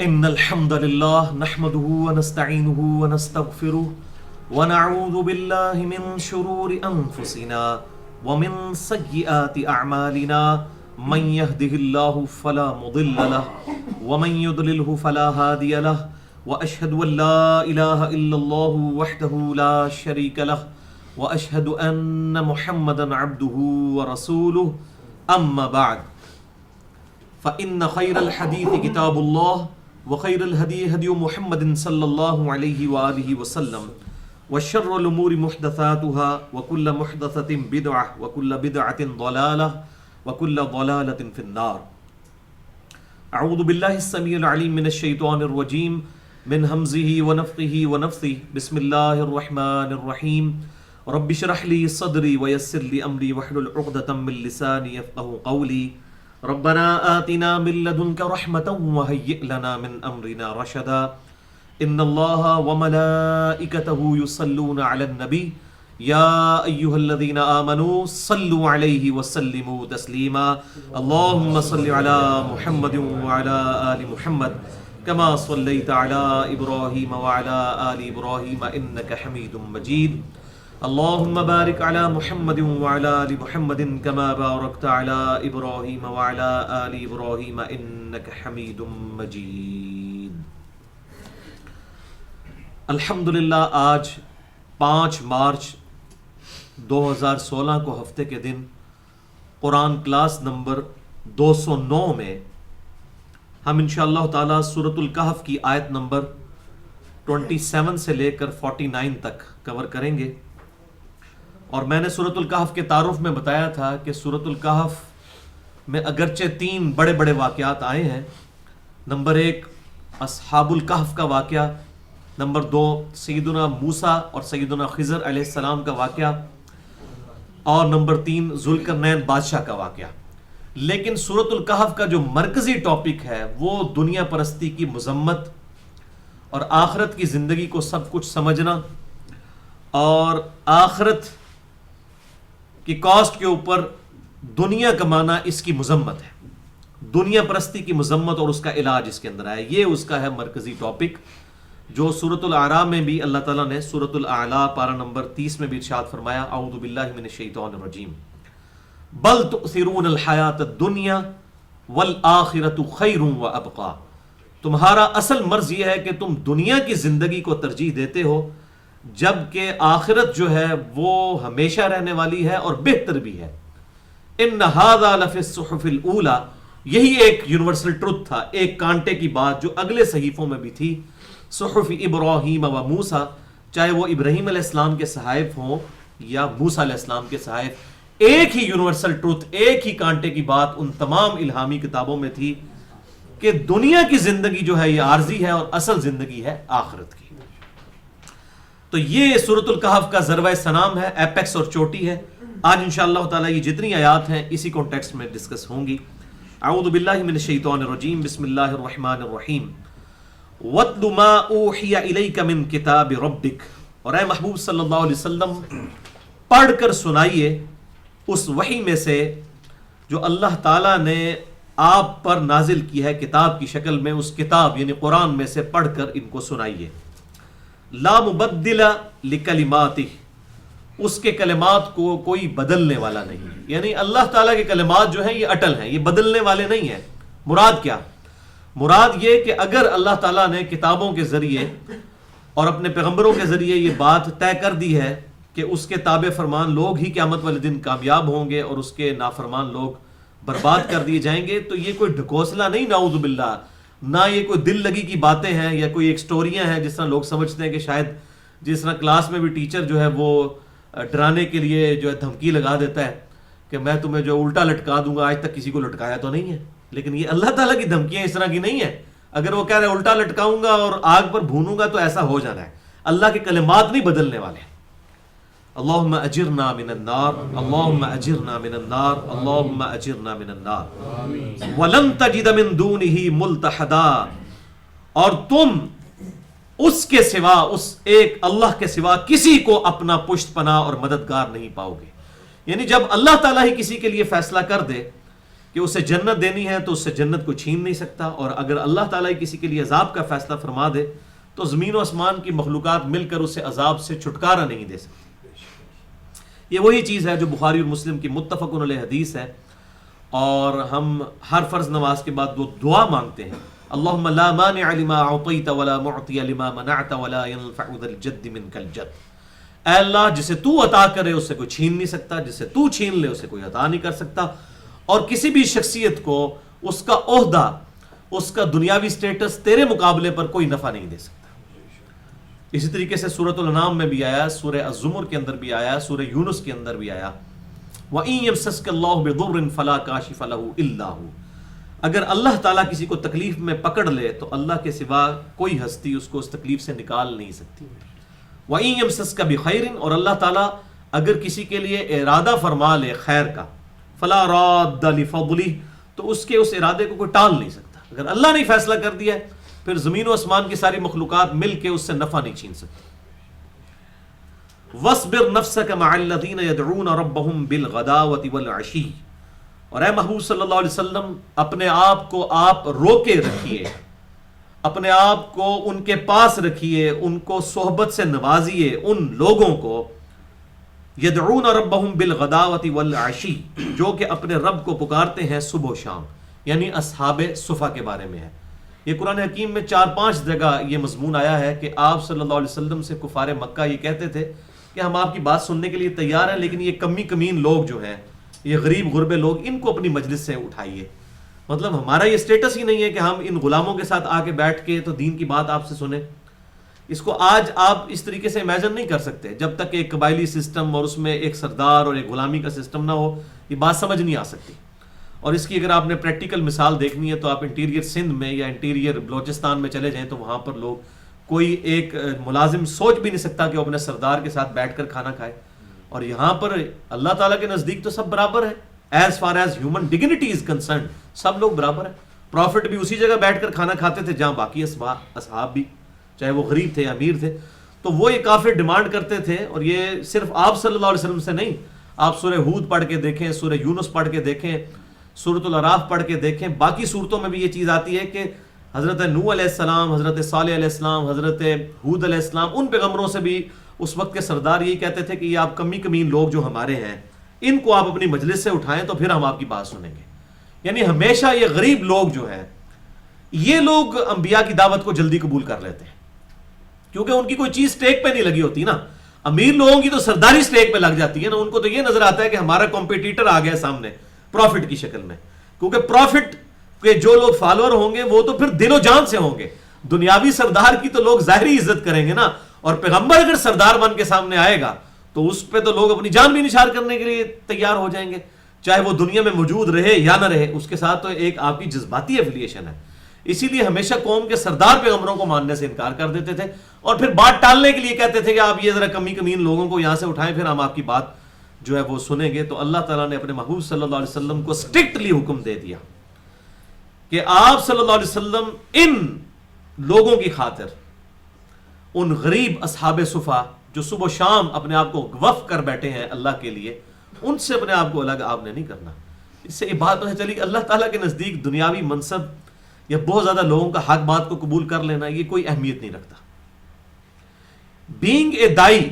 إن الحمد لله نحمده ونستعينه ونستغفره ونعوذ بالله من شرور أنفسنا ومن سيئات أعمالنا من يهده الله فلا مضل له ومن يضلله فلا هادي له وأشهد أن لا إله إلا الله وحده لا شريك له وأشهد أن محمدا عبده ورسوله أما بعد فإن خير الحديث كتاب الله وخير الهدي هدي محمد صلى الله عليه وآله وسلم وشر الأمور محدثاتها وكل محدثة بدعة وكل بدعة ضلالة وكل ضلالة في النار. أعوذ بالله السميع العليم من الشيطان الرجيم من همزه ونفخه ونفثه. بسم الله الرحمن الرحيم. رب اشرح لي صدري ويسر لي أمري واحلل عقدة من لساني يفقهوا قولي. ربنا آتنا من لدنك رحمة وهيئ لنا من أمرنا رشدا. إن الله وملائكته يصلون على النبي يا أيها الذين آمنوا صلوا عليه وسلموا تسليما. اللهم صل على محمد وعلى آل محمد كما صليت على إبراهيم وعلى آل إبراهيم إنك حميد مجيد. اللهم بارك على محمد وعلى آل محمد كما باركت على إبراهيم وعلى آل إبراهيم إنك حميد مجيد. الحمدللہ آج 5 مارچ 2016 کو ہفتے کے دن قرآن کلاس نمبر 209 میں ہم انشاءاللہ تعالی سورۃ الکہف کی آیت نمبر 27 سے لے کر 49 تک کور کریں گے. اور میں نے سورۃ الکہف کے تعارف میں بتایا تھا کہ سورۃ الکہف میں اگرچہ 3 بڑے بڑے واقعات آئے ہیں. نمبر 1 اصحاب الکہف کا واقعہ، نمبر 2 سیدنا موسیٰ اور سیدنا خضر علیہ السلام کا واقعہ، اور نمبر 3 ذوالقرنین بادشاہ کا واقعہ. لیکن سورۃ الکہف کا جو مرکزی ٹاپک ہے وہ دنیا پرستی کی مذمت اور آخرت کی زندگی کو سب کچھ سمجھنا اور آخرت کی کاسٹ کے اوپر دنیا کمانا اس کی مذمت ہے. دنیا پرستی کی مذمت اور اس کا علاج اس کے اندر ہے. یہ اس کا ہے مرکزی ٹاپک، جو سورۃ الاعراف میں بھی اللہ تعالیٰ نے سورۃ الاعلی پارہ نمبر 30 میں بھی ارشاد فرمایا، اعوذ باللہ من الشیطان الرجیم، بل تؤثرون الحیات الدنیا والآخرۃ خیر وابقی. تمہارا اصل مرض یہ ہے کہ تم دنیا کی زندگی کو ترجیح دیتے ہو، جبکہ آخرت جو ہے وہ ہمیشہ رہنے والی ہے اور بہتر بھی ہے. ان ھذا لفی الصحف الاولی، یہی ایک یونیورسل ٹروتھ تھا، ایک کانٹے کی بات جو اگلے صحیفوں میں بھی تھی. صحف ابراہیم و موسیٰ، چاہے وہ ابراہیم علیہ السلام کے صحائف ہوں یا موسیٰ علیہ السلام کے صحائف، ایک ہی یونیورسل ٹروتھ، ایک ہی کانٹے کی بات ان تمام الہامی کتابوں میں تھی کہ دنیا کی زندگی جو ہے یہ عارضی ہے اور اصل زندگی ہے آخرت کی. تو یہ سورۃ الکہف کا ذروہ سنام ہے، ایپیکس اور چوٹی ہے. آج انشاءاللہ تعالی یہ جتنی آیات ہیں اسی کانٹیکسٹ میں ڈسکس ہوں گی. اعوذ باللہ من الشیطان الرجیم، بسم اللہ الرحمن الرحیم. وَاتْلُ مَا أُوحِيَ إِلَيْكَ مِن كِتَابِ رَبِّكَ، اور اے محبوب صلی اللہ علیہ وسلم پڑھ کر سنائیے اس وحی میں سے جو اللہ تعالیٰ نے آپ پر نازل کی ہے کتاب کی شکل میں. اس کتاب یعنی قرآن میں سے پڑھ کر ان کو سنائیے. لا مبدل لکلماتہ، اس کے کلمات کو کوئی بدلنے والا نہیں. یعنی اللہ تعالیٰ کے کلمات جو ہیں یہ اٹل ہیں، یہ بدلنے والے نہیں ہیں. مراد کیا؟ مراد یہ کہ اگر اللہ تعالیٰ نے کتابوں کے ذریعے اور اپنے پیغمبروں کے ذریعے یہ بات طے کر دی ہے کہ اس کے تابع فرمان لوگ ہی قیامت والے دن کامیاب ہوں گے اور اس کے نافرمان لوگ برباد کر دیے جائیں گے، تو یہ کوئی ڈھکوسلا نہیں، نعوذ باللہ، نہ یہ کوئی دل لگی کی باتیں ہیں یا کوئی ایک سٹوریاں ہیں جس طرح لوگ سمجھتے ہیں کہ شاید جس طرح کلاس میں بھی ٹیچر جو ہے وہ ڈرانے کے لیے جو ہے دھمکی لگا دیتا ہے کہ میں تمہیں جو الٹا لٹکا دوں گا، آج تک کسی کو لٹکایا تو نہیں ہے. لیکن یہ اللہ تعالیٰ کی دھمکیاں اس طرح کی نہیں ہیں. اگر وہ کہہ رہے الٹا لٹکاؤں گا اور آگ پر بھونوں گا تو ایسا ہو جانا ہے. اللہ کے کلمات نہیں بدلنے والے. اللہم اجرنا من النار، اللہم اجرنا من النار، اللہم اجرنا من النار. ولن تجد من دونہ ملتحدا، اور تم اس کے سوا، اس ایک اللہ کے سوا کسی کو اپنا پشت پناہ اور مددگار نہیں پاؤ گے. یعنی جب اللہ تعالیٰ ہی کسی کے لیے فیصلہ کر دے کہ اسے جنت دینی ہے تو اس سے جنت کو چھین نہیں سکتا، اور اگر اللہ تعالیٰ کسی کے لیے عذاب کا فیصلہ فرما دے تو زمین و آسمان کی مخلوقات مل کر اسے عذاب سے چھٹکارا نہیں دے سکتی۔ یہ وہی چیز ہے جو بخاری اور مسلم کی متفق علیہ حدیث ہے، اور ہم ہر فرض نماز کے بعد وہ دعا مانگتے ہیں، اللہم لا مانع لما اعطیت ولا معطی لما منعت ولا ينفع ذا الجد منک الجد۔ اے اللہ جسے تو عطا کرے اسے کوئی چھین نہیں سکتا، جسے تو چھین لے اسے کوئی عطا نہیں کر سکتا، اور کسی بھی شخصیت کو اس کا عہدہ، اس کا دنیاوی سٹیٹس تیرے مقابلے پر کوئی نفع نہیں دے سکتا۔ اسی طریقے سے سورۃ الانعام میں بھی آیا، سورہ الزمر کے اندر بھی آیا، سورہ یونس کے اندر بھی آیا، وَإِن يَمْسَسْكَ اللَّهُ بِضُرٍّ فَلَا كَاشِفَ لَهُ إِلَّا هُوَ۔ اگر اللہ تعالیٰ کسی کو تکلیف میں پکڑ لے تو اللہ کے سوا کوئی ہستی اس کو اس تکلیف سے نکال نہیں سکتی۔ وَإِن يَمْسَسْكَ بِخَيْرٍ، اور اللہ تعالیٰ اگر کسی کے لیے ارادہ فرما لے خیر کا، فَلَا رَادَّ لِفَضْلِهِ، تو اس کے اس ارادے کو کوئی ٹال نہیں سکتا۔ اگر اللہ نے فیصلہ کر دیا ہے پھر زمین و آسمان کی ساری مخلوقات مل کے اس سے نفع نہیں چھین سکتی۔ وَاصْبِرْ نَفْسَكَ مَعَ الَّذِينَ يَدْعُونَ رَبَّهُمْ بِالْغَدَاوَةِ وَالْعَشِيِّ، اور اے محبوب صلی اللہ علیہ وسلم اپنے آپ کو آپ روکے رکھیے، اپنے آپ کو ان کے پاس رکھیے، ان کو صحبت سے نوازیے، ان لوگوں کو یدعون ربہم بالغداوۃ والعشی، جو کہ اپنے رب کو پکارتے ہیں صبح و شام، یعنی اصحاب صفا کے بارے میں ہے۔ یہ قرآن حکیم میں 4-5 جگہ یہ مضمون آیا ہے کہ آپ صلی اللہ علیہ وسلم سے کفار مکہ یہ کہتے تھے کہ ہم آپ کی بات سننے کے لیے تیار ہیں، لیکن یہ کمی کمین لوگ جو ہیں، یہ غریب غربے لوگ، ان کو اپنی مجلس سے اٹھائیے۔ مطلب ہمارا یہ سٹیٹس ہی نہیں ہے کہ ہم ان غلاموں کے ساتھ آ کے بیٹھ کے تو دین کی بات آپ سے سنیں۔ اس کو آج آپ اس طریقے سے امیجن نہیں کر سکتے، جب تک ایک قبائلی سسٹم اور اس میں ایک سردار اور ایک غلامی کا سسٹم نہ ہو یہ بات سمجھ نہیں آ سکتی۔ اور اس کی اگر آپ نے پریکٹیکل مثال دیکھنی ہے تو آپ انٹیریئر سندھ میں یا انٹیریئر بلوچستان میں چلے جائیں تو وہاں پر لوگ، کوئی ایک ملازم سوچ بھی نہیں سکتا کہ وہ اپنے سردار کے ساتھ بیٹھ کر کھانا کھائے، اور یہاں پر اللہ تعالیٰ کے نزدیک تو سب برابر ہے۔ As far as human dignity is concerned سب لوگ برابر ہیں۔ پروفٹ بھی اسی جگہ بیٹھ کر کھانا کھاتے تھے جہاں باقی اصحاب بھی، چاہے وہ غریب تھے یا امیر تھے۔ تو وہ یہ کافر ڈیمانڈ کرتے تھے، اور یہ صرف آپ صلی اللہ علیہ وسلم سے نہیں، آپ سورہ ہود پڑھ کے دیکھیں، سورہ یونس پڑھ کے دیکھیں، سورۃ الاعراف پڑھ کے دیکھیں، باقی صورتوں میں بھی یہ چیز آتی ہے کہ حضرت نوح علیہ السلام، حضرت صالح علیہ السلام، حضرت ہود علیہ السلام، ان پیغمبروں سے بھی اس وقت کے سردار یہی کہتے تھے کہ یہ آپ کمی کمین لوگ جو ہمارے ہیں ان کو آپ اپنی مجلس سے اٹھائیں تو پھر ہم آپ کی بات سنیں گے۔ یعنی ہمیشہ یہ غریب لوگ جو ہیں یہ لوگ انبیاء کی دعوت کو جلدی قبول کر لیتے ہیں، کیونکہ ان کی کوئی چیز سٹیک پہ نہیں لگی ہوتی نا۔ امیر لوگوں کی تو سرداری سٹیک پہ لگ جاتی ہے نا، ان کو تو یہ نظر آتا ہے کہ ہمارا کمپیٹیٹر آ گیا سامنے پروفٹ کی شکل میں، کیونکہ پروفٹ کے جو لوگ فالوور ہوں گے وہ تو پھر دل و جان سے ہوں گے۔ دنیاوی سردار کی تو لوگ ظاہری عزت کریں گے نا، اور پیغمبر اگر سردار بن کے سامنے آئے گا تو اس پہ تو لوگ اپنی جان بھی نثار کرنے کے لیے تیار ہو جائیں گے، چاہے وہ دنیا میں موجود رہے یا نہ رہے، اس کے ساتھ تو ایک آپ کی جذباتی ایفیلیشن ہے۔ اسی لیے ہمیشہ قوم کے سردار پیغمبروں کو ماننے سے انکار کر دیتے تھے، اور پھر بات ٹالنے کے لیے کہتے تھے کہ آپ یہ ذرا کمی کمین لوگوں کو یہاں سے اٹھائیں، پھر ہم آپ کی بات جو ہے وہ سنیں گے۔ تو اللہ تعالیٰ نے اپنے محبوب صلی اللہ علیہ وسلم کو اسٹرکٹلی حکم دے دیا کہ آپ صلی اللہ علیہ وسلم ان لوگوں کی خاطر، ان غریب اصحاب صفا جو صبح و شام اپنے آپ کو وقف کر بیٹھے ہیں اللہ کے لیے، ان سے اپنے آپ کو الگ آپ نے نہیں کرنا۔ اس سے یہ بات پتہ چلی کہ اللہ تعالیٰ کے نزدیک دنیاوی منصب یا بہت زیادہ لوگوں کا حق بات کو قبول کر لینا یہ کوئی اہمیت نہیں رکھتا۔ بینگ اے دائی،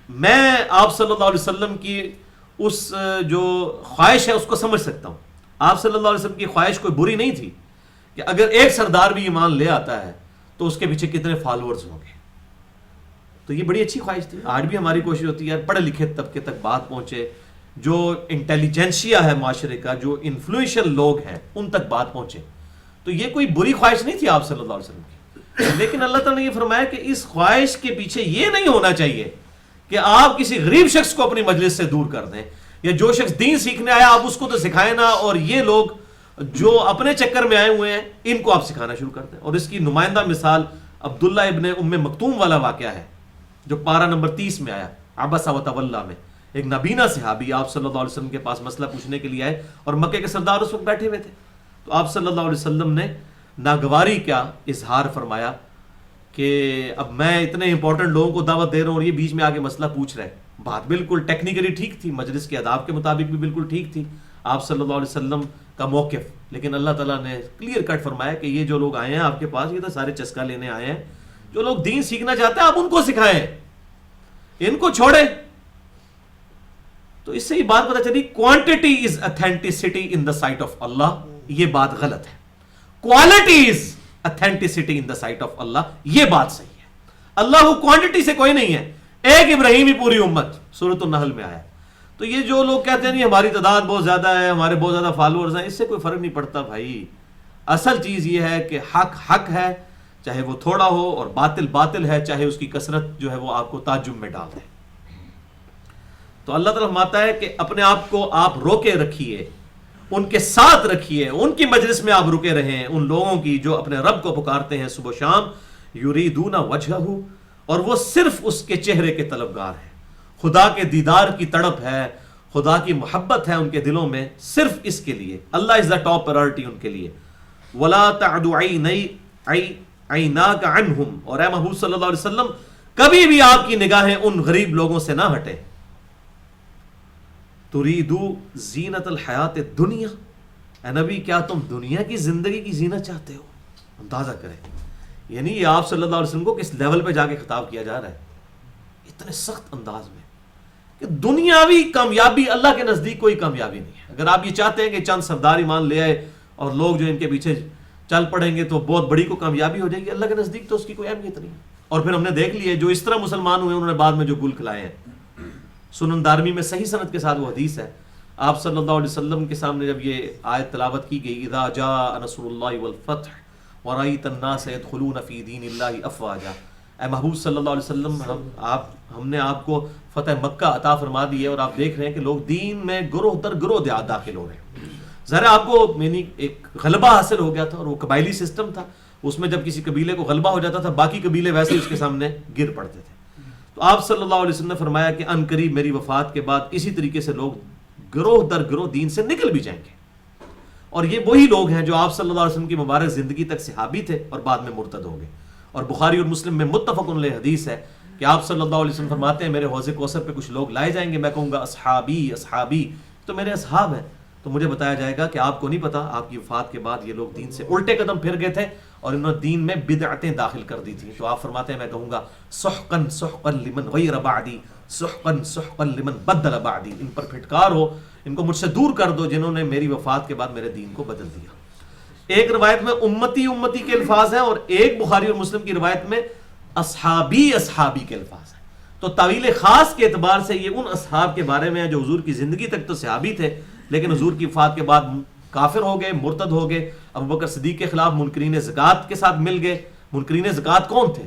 میں آپ صلی اللہ علیہ وسلم کی اس جو خواہش ہے اس کو سمجھ سکتا ہوں۔ آپ صلی اللہ علیہ وسلم کی خواہش کوئی بری نہیں تھی کہ اگر ایک سردار بھی ایمان لے آتا ہے تو اس کے پیچھے کتنے فالوورز ہوں گے، تو یہ بڑی اچھی خواہش تھی۔ آج بھی ہماری کوشش ہوتی ہے یار پڑھے لکھے طبقے تک بات پہنچے، جو انٹیلیجنشیا ہے معاشرے کا، جو انفلوئنشل لوگ ہیں ان تک بات پہنچے، تو یہ کوئی بری خواہش نہیں تھی آپ صلی اللہ علیہ وسلم کی۔ لیکن اللہ تعالیٰ نے یہ فرمایا کہ اس خواہش کے پیچھے یہ نہیں ہونا چاہیے کہ آپ کسی غریب شخص کو اپنی مجلس سے دور کر دیں، یا جو شخص دین سیکھنے آیا آپ اس کو تو سکھائیں نا، اور یہ لوگ جو اپنے چکر میں آئے ہوئے ہیں ان کو آپ سکھانا شروع کر دیں۔ اور اس کی نمائندہ مثال عبداللہ ابن ام مکتوم والا واقعہ ہے جو پارہ نمبر 30 میں آیا، عبس و تولی میں۔ ایک نابینا صحابی آپ صلی اللہ علیہ وسلم کے پاس مسئلہ پوچھنے کے لیے آئے، اور مکے کے سردار اس وقت بیٹھے ہوئے تھے، تو آپ صلی اللہ علیہ وسلم نے ناگواری کا اظہار فرمایا کہ اب میں اتنے امپورٹنٹ لوگوں کو دعوت دے رہا ہوں اور یہ بیچ میں آ کے مسئلہ پوچھ رہے ہیں۔ بات بالکل ٹیکنیکلی ٹھیک تھی، مجلس کے آداب کے مطابق بھی بالکل ٹھیک تھی، آپ صلی اللہ علیہ وسلم کا موقف، لیکن اللہ تعالیٰ نے کلیئر کٹ فرمایا کہ یہ جو لوگ آئے ہیں آپ کے پاس، یہ تو سارے چسکا لینے آئے ہیں. جو لوگ دین سیکھنا چاہتے ہیں آپ ان کو سکھائیں، ان کو چھوڑیں. تو اس سے یہ بات پتہ چلی quantity is authenticity in the sight of Allah, یہ بات غلط ہے. Quality is authenticity in the sight of Allah, یہ بات صحیح ہے. اللہ کو کوانٹٹی سے کوئی نہیں ہے. ایک ابراہیم ہی پوری امت، سورۃ النحل میں آیا. تو یہ جو لوگ کہتے ہیں نہیں ہماری تعداد بہت زیادہ ہے، ہمارے بہت زیادہ فالوورز ہیں، اس سے کوئی فرق نہیں پڑتا بھائی. اصل چیز یہ ہے کہ حق حق ہے، چاہے وہ تھوڑا ہو، اور باطل باطل ہے، چاہے اس کی کثرت جو ہے وہ آپ کو تعجب میں ڈال دے. تو اللہ تعالیٰ فرماتا ہے کہ اپنے آپ کو آپ روکے رکھیے، ان کے ساتھ رکھیے، ان کی مجلس میں آپ رکے رہیں، ان لوگوں کی جو اپنے رب کو پکارتے ہیں صبح و شام. یریدون وجہہ، اور وہ صرف اس کے چہرے کے طلبگار ہیں. خدا کے دیدار کی تڑپ ہے، خدا کی محبت ہے ان کے دلوں میں، صرف اس کے لیے. اللہ از دا ٹاپ پرائرٹی ان کے لیے. ولا تعد عیناک عنہم، اور اے محبوب صلی اللہ علیہ وسلم کبھی بھی آپ کی نگاہیں ان غریب لوگوں سے نہ ہٹیں. تریدو زینت الحیات الدنیا، اے نبی کیا تم دنیا کی زندگی کی زینت چاہتے ہو؟ اندازہ کریں، یعنی یہ آپ صلی اللہ علیہ وسلم کو کس لیول پہ جا کے خطاب کیا جا رہا ہے، اتنے سخت انداز میں کہ دنیاوی کامیابی اللہ کے نزدیک کوئی کامیابی نہیں ہے. اگر آپ یہ چاہتے ہیں کہ چند سردار ایمان لے آئے اور لوگ جو ان کے پیچھے چل پڑیں گے تو بہت بڑی کو کامیابی ہو جائے گی، اللہ کے نزدیک تو اس کی کوئی اہمیت نہیں. اور پھر ہم نے دیکھ لیے جو اس طرح مسلمان ہوئے انہوں نے بعد میں جو گل کھلائے ہیں. سنن دارمی میں صحیح سند کے ساتھ وہ حدیث ہے، آپ صلی اللہ علیہ وسلم کے سامنے جب یہ آیت تلاوت کی گئی، اذا جاء نصر اللہ والفتح ورأیت الناس يدخلون فی دین اللہ افواجا، اے محبوب صلی اللہ علیہ وسلم ہم نے آپ کو فتح مکہ عطا فرما دی ہے اور آپ دیکھ رہے ہیں کہ لوگ دین میں گروہ در گروہ داخل ہو رہے ہیں. ظاہر آپ کو یعنی ایک غلبہ حاصل ہو گیا تھا، اور وہ قبائلی سسٹم تھا، اس میں جب کسی قبیلے کو غلبہ ہو جاتا تھا باقی قبیلے ویسے اس کے سامنے گر پڑتے تھے. تو آپ صلی اللہ علیہ وسلم نے فرمایا کہ ان قریب میری وفات کے بعد اسی طریقے سے لوگ گروہ در گروہ دین سے نکل بھی جائیں گے. اور یہ وہی لوگ ہیں جو آپ صلی اللہ علیہ وسلم کی مبارک زندگی تک صحابی تھے اور بعد میں مرتد ہو گئے. اور بخاری اور مسلم میں متفق علیہ حدیث ہے کہ آپ صلی اللہ علیہ وسلم فرماتے ہیں میرے حوض کوثر پہ کچھ لوگ لائے جائیں گے، میں کہوں گا اصحابی اصحابی، تو میرے اصحاب ہیں. تو مجھے بتایا جائے گا کہ آپ کو نہیں پتا آپ کی وفات کے بعد یہ لوگ دین سے الٹے قدم پھر گئے تھے اور انہوں نے دین میں بدعتیں داخل کر دی تھیں. تو آپ فرماتے ہیں میں کہوں گا سحقا سحقا لمن غیر بعدی، سحقا سحقا لمن بدل بعدی، ان پر پھٹکار ہو، ان کو مجھ سے دور کر دو جنہوں نے میری وفات کے بعد میرے دین کو بدل دیا. ایک روایت میں امتی امتی کے الفاظ ہیں اور ایک بخاری اور مسلم کی روایت میں اصحابی اصحابی کے الفاظ ہیں. تو تعویل خاص کے اعتبار سے یہ ان اصحاب کے بارے میں ہے جو حضور کی زندگی تک تو صحابی تھے لیکن حضور کی وفات کے بعد کافر ہو گئے، مرتد ہو گئے. ابوبکر صدیق کے خلاف منکرین زکوٰۃ کے ساتھ مل گئے. منکرین زکوٰۃ کون تھے؟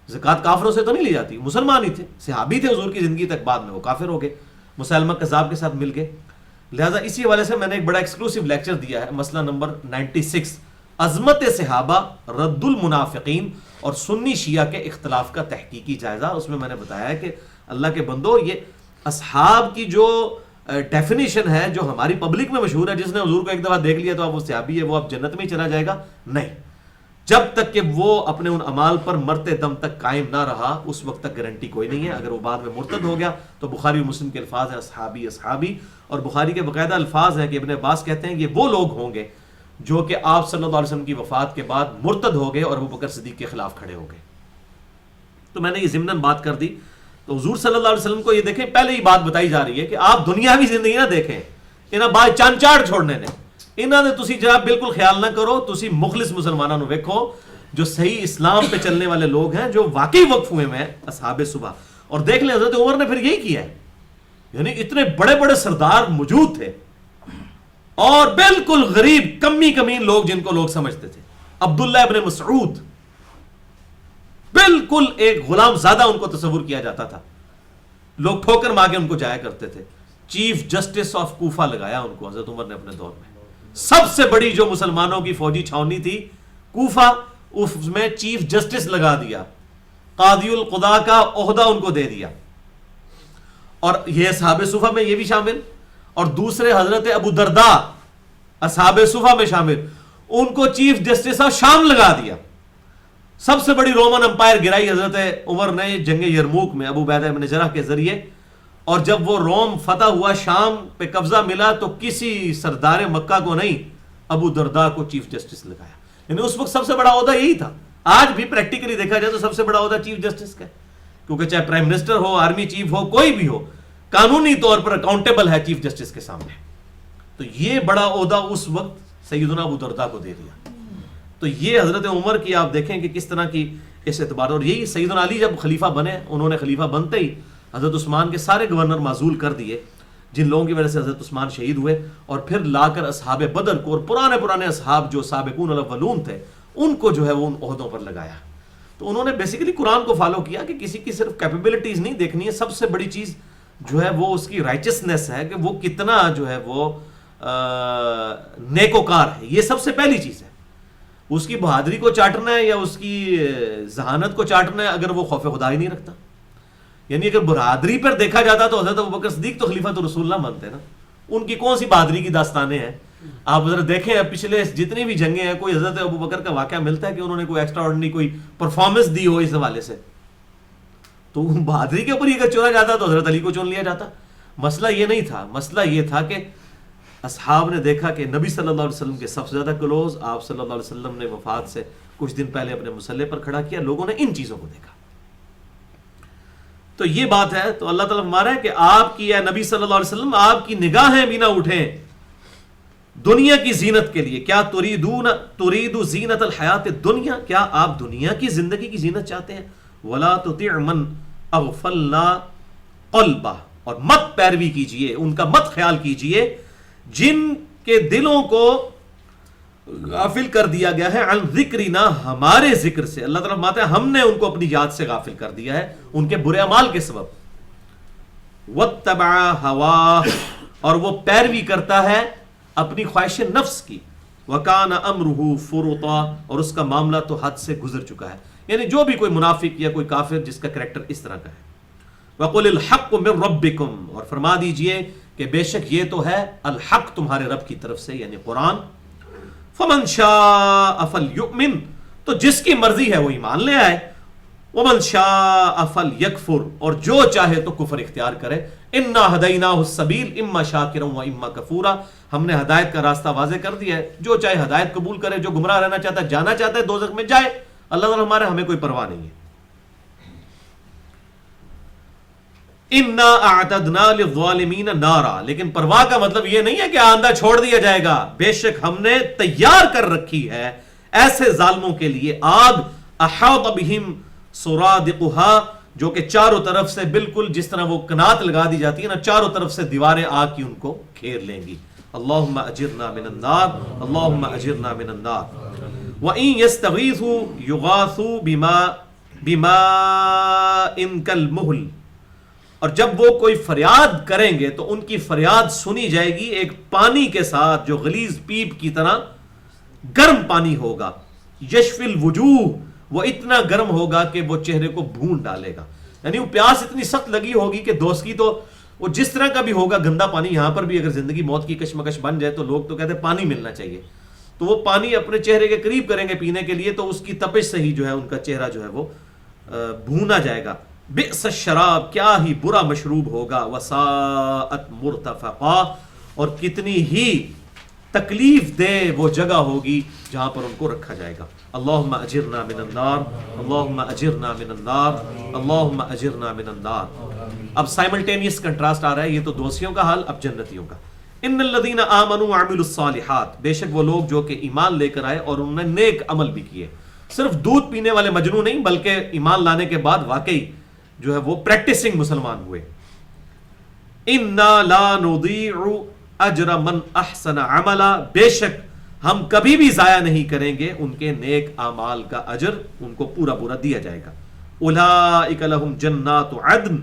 زکوٰۃ کافروں سے تو نہیں لی جاتی، مسلمان ہی تھے، صحابی تھے حضور کی زندگی تک، بعد میں وہ کافر ہو گئے، مسلمہ کذاب کے ساتھ مل گئے. لہٰذا اسی حوالے سے میں نے ایک بڑا ایکسکلوسیو لیکچر دیا ہے، مسئلہ نمبر 96، عظمت صحابہ، رد المنافقین اور سنی شیعہ کے اختلاف کا تحقیقی جائزہ. اس میں نے بتایا ہے کہ اللہ کے بندو یہ اصحاب کی جو ڈیفینیشن ہے جو ہماری پبلک میں مشہور ہے، جس نے حضور کو ایک دفعہ دیکھ لیا تو اب وہ صحابی ہے، وہ اب جنت میں ہی چلا جائے گا، نہیں. جب تک کہ وہ اپنے ان اعمال پر مرتے دم تک قائم نہ رہا اس وقت تک گارنٹی کوئی نہیں ہے. اگر وہ بعد میں مرتد ہو گیا تو بخاری و مسلم کے الفاظ ہیں اصحابی اصحابی، اور بخاری کے باقاعدہ الفاظ ہیں کہ ابن عباس کہتے ہیں یہ وہ لوگ ہوں گے جو کہ آپ صلی اللہ علیہ وسلم کی وفات کے بعد مرتد ہو گئے اور ابوبکر صدیق کے خلاف کھڑے ہو گئے. تو میں نے یہ ضمناً بات کر دی. تو حضور صلی اللہ علیہ وسلم کو یہ دیکھیں پہلے ہی بات بتائی جا رہی ہے کہ آپ دنیاوی زندگی نہ دیکھیں، انہاں بائی چان چاڑ چھوڑنے نے انہاں نے تسی جناب بالکل خیال نہ کرو. تسی مخلص مسلمانوں نو ویکھو جو صحیح اسلام پہ چلنے والے لوگ ہیں جو واقعی وقف ہوئے ہیں اصحاب صبح. اور دیکھ لیں حضرت عمر نے پھر یہی کیا ہے، یعنی اتنے بڑے بڑے سردار موجود تھے اور بالکل غریب کمی کمین لوگ جن کو لوگ سمجھتے تھے. عبداللہ ابن مسعود بالکل ایک غلام زادہ ان کو تصور کیا جاتا تھا، لوگ ٹھوکر مار کے ان کو جایا کرتے تھے. چیف جسٹس آف کوفہ لگایا ان کو حضرت عمر نے اپنے دور میں. سب سے بڑی جو مسلمانوں کی فوجی چھاونی تھی کوفہ، اس میں چیف جسٹس لگا دیا، قاضی القضاء کا عہدہ ان کو دے دیا. اور یہ اصحاب صفہ میں یہ بھی شامل، اور دوسرے حضرت ابو درداء اصحاب صفہ میں شامل، ان کو چیف جسٹس آف شام لگا دیا. سب سے بڑی رومن امپائر گرائی حضرت عمر نے جنگ یرموک میں ابو عبیدہ بن جرح کے ذریعے، اور جب وہ روم فتح ہوا، شام پہ قبضہ ملا، تو کسی سردار مکہ کو نہیں، ابو درداء کو چیف جسٹس لگایا. یعنی اس وقت سب سے بڑا عہدہ یہی تھا. آج بھی پریکٹیکلی دیکھا جائے تو سب سے بڑا عہدہ چیف جسٹس کا ہے، کیونکہ چاہے پرائم منسٹر ہو، آرمی چیف ہو، کوئی بھی ہو، قانونی طور پر اکاؤنٹیبل ہے چیف جسٹس کے سامنے. تو یہ بڑا عہدہ اس وقت سیدنا ابو درداء کو دے دیا. تو یہ حضرت عمر کی آپ دیکھیں کہ کس طرح کی اس اعتبار. اور یہی سیدنا علی جب خلیفہ بنے، انہوں نے خلیفہ بنتے ہی حضرت عثمان کے سارے گورنر معزول کر دیے، جن لوگوں کی وجہ سے حضرت عثمان شہید ہوئے، اور پھر لا کر اصحاب بدر کو اور پرانے اصحاب جو سابقون الاولون تھے ان کو جو ہے وہ ان عہدوں پر لگایا. تو انہوں نے بیسیکلی قرآن کو فالو کیا کہ کسی کی صرف کیپیبلٹیز نہیں دیکھنی ہے، سب سے بڑی چیز جو ہے وہ اس کی رائچسنس ہے، کہ وہ کتنا جو ہے وہ نیکوکار ہے. یہ سب سے پہلی چیز ہے. اس کی بہادری کو چاٹنا ہے یا اس کی ذہانت کو چاٹنا ہے اگر وہ خوف خدا ہی نہیں رکھتا. یعنی اگر بہادری پر دیکھا جاتا تو حضرت ابوبکر صدیق تو خلیفۃ رسول اللہ مانتے نا. ان کی کون سی بہادری کی داستانیں ہیں؟ آپ ذرا دیکھیں پچھلے جتنی بھی جنگیں ہیں، کوئی حضرت ابوبکر کا واقعہ ملتا ہے کہ انہوں نے کوئی ایکسٹرا آرڈنری کوئی پرفارمنس دی ہو اس حوالے سے؟ تو بہادری کے اوپر ہی اگر چنا جاتا تو حضرت علی کو چن لیا جاتا. مسئلہ یہ نہیں تھا. مسئلہ یہ تھا کہ اصحاب نے دیکھا کہ نبی صلی اللہ علیہ وسلم کے سب سے زیادہ کلوز آپ صلی اللہ علیہ وسلم نے وفات سے کچھ دن پہلے اپنے مسلح پر کھڑا کیا. لوگوں نے ان چیزوں کو دیکھا. تو یہ بات ہے. تو اللہ تعالیٰ فرما رہا ہے کہ آپ کی، اے نبی صلی اللہ علیہ وسلم، آپ کی نگاہیں بھی نہ اٹھیں دنیا کی زینت کے لیے. کیا ترید زینت الحیات الدنیا، کیا آپ دنیا کی زندگی کی زینت چاہتے ہیں؟ ولا تطع من اغفلنا قلبہ، اور مت پیروی کیجئے، ان کا مت خیال کیجئے جن کے دلوں کو غافل کر دیا گیا ہے عن ذکرنا، ہمارے ذکر سے. اللہ تعالیٰ فرماتا ہے ہم نے ان کو اپنی یاد سے غافل کر دیا ہے ان کے برے اعمال کے سبب. واتبع ہواہ، اور وہ پیروی کرتا ہے اپنی خواہش نفس کی. وکان امرہ فرطا، اور اس کا معاملہ تو حد سے گزر چکا ہے. یعنی جو بھی کوئی منافق یا کوئی کافر جس کا کریکٹر اس طرح کا ہے. وقل الحق من ربکم، اور فرما دیجئے کہ بے شک یہ تو ہے الحق تمہارے رب کی طرف سے، یعنی قرآن. فمن شاء فلیؤمن، تو جس کی مرضی ہے وہ ایمان لے آئے. ومن شاء فلیکفر، اور جو چاہے تو کفر اختیار کرے. انا ہدیناہ السبیل اما شاکرا و اما کفورا، ہم نے ہدایت کا راستہ واضح کر دیا ہے. جو چاہے ہدایت قبول کرے، جو گمراہ رہنا چاہتا ہے، جانا چاہتا ہے دوزخ میں جائے. اللہ تعالیٰ ہمارے ہمیں کوئی پرواہ نہیں ہے. انا اعتدنا للظالمین نارا، لیکن پرواہ کا مطلب یہ نہیں ہے کہ آندہ چھوڑ دیا جائے گا. بے شک ہم نے تیار کر رکھی ہے ایسے ظالموں کے لیے آگ، احاط بہم سرادقها، جو کہ چاروں طرف سے بالکل جس طرح وہ کنات لگا دی جاتی ہے نا، چاروں طرف سے دیواریں آگ کی ان کو گھیر لیں گی. اللہم اجرنا من النار، اللہم اجرنا من النار. وَإِن يَسْتَغِيثُوا يُغَاثُوا بِمَاءٍ كَالْمُهْلِ، اور جب وہ کوئی فریاد کریں گے تو ان کی فریاد سنی جائے گی ایک پانی کے ساتھ جو غلیظ پیپ کی طرح گرم پانی ہوگا. یشفی الوجوہ، وہ اتنا گرم ہوگا کہ وہ چہرے کو بھون ڈالے گا. یعنی وہ پیاس اتنی سخت لگی ہوگی کہ دوست کی، تو وہ جس طرح کا بھی ہوگا گندا پانی. یہاں پر بھی اگر زندگی موت کی کشمکش بن جائے تو لوگ تو کہتے ہیں پانی ملنا چاہیے، تو وہ پانی اپنے چہرے کے قریب کریں گے پینے کے لیے، تو اس کی تپش سے ہی جو ہے ان کا چہرہ جو ہے وہ بھونا جائے گا. بئس الشراب، کیا ہی برا مشروب ہوگا. وساءت مرتفقا، اور کتنی ہی تکلیف دہ وہ جگہ ہوگی جہاں پر ان کو رکھا جائے گا. اللہم اجرنا من النار، اللہم اجرنا من النار، اللہم اجرنا من النار. اب سائملٹینیس کنٹراسٹ آ رہا ہے. یہ تو دوسیوں کا حال، اب جنتیوں کا. ان الذین آمنوا وعملوا الصالحات، بے شک وہ لوگ جو کہ ایمان لے کر آئے اور انہوں نے نیک عمل بھی کیے. صرف دودھ پینے والے مجنو نہیں، بلکہ ایمان لانے کے بعد واقعی جو ہے وہ پریکٹسنگ مسلمان ہوئے. انا لا نضیع اجر من احسن عملا، بے شک ہم کبھی بھی ضائع نہیں کریں گے ان کے نیک اعمال کا اجر، ان کو پورا پورا دیا جائے گا. اولئک لہم جنات عدن،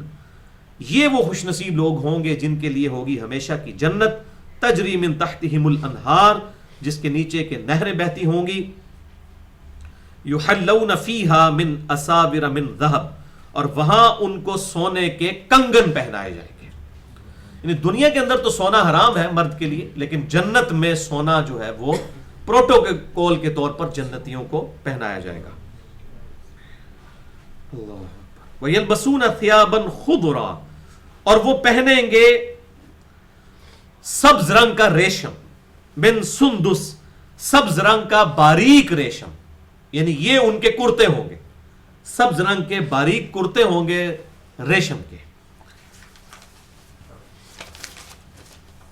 یہ وہ خوش نصیب لوگ ہوں گے جن کے لیے ہوگی ہمیشہ کی جنت. تجری من تحتہم الانہار، جس کے نیچے کے نہریں بہتی ہوں گی. یحلون فیہا من اساور من ذہب، اور وہاں ان کو سونے کے کنگن پہنائے جائیں گے. یعنی دنیا کے اندر تو سونا حرام ہے مرد کے لیے، لیکن جنت میں سونا جو ہے وہ پروٹوکول کے طور پر جنتیوں کو پہنایا جائے گا. وَيَلْبَسُونَ ثِيَابًا خُضْرًا، اور وہ پہنیں گے سبز رنگ کا ریشم، من سندس، سبز رنگ کا باریک ریشم، یعنی یہ ان کے کرتے ہوں گے، سبز رنگ کے باریک کرتے ہوں گے ریشم کے.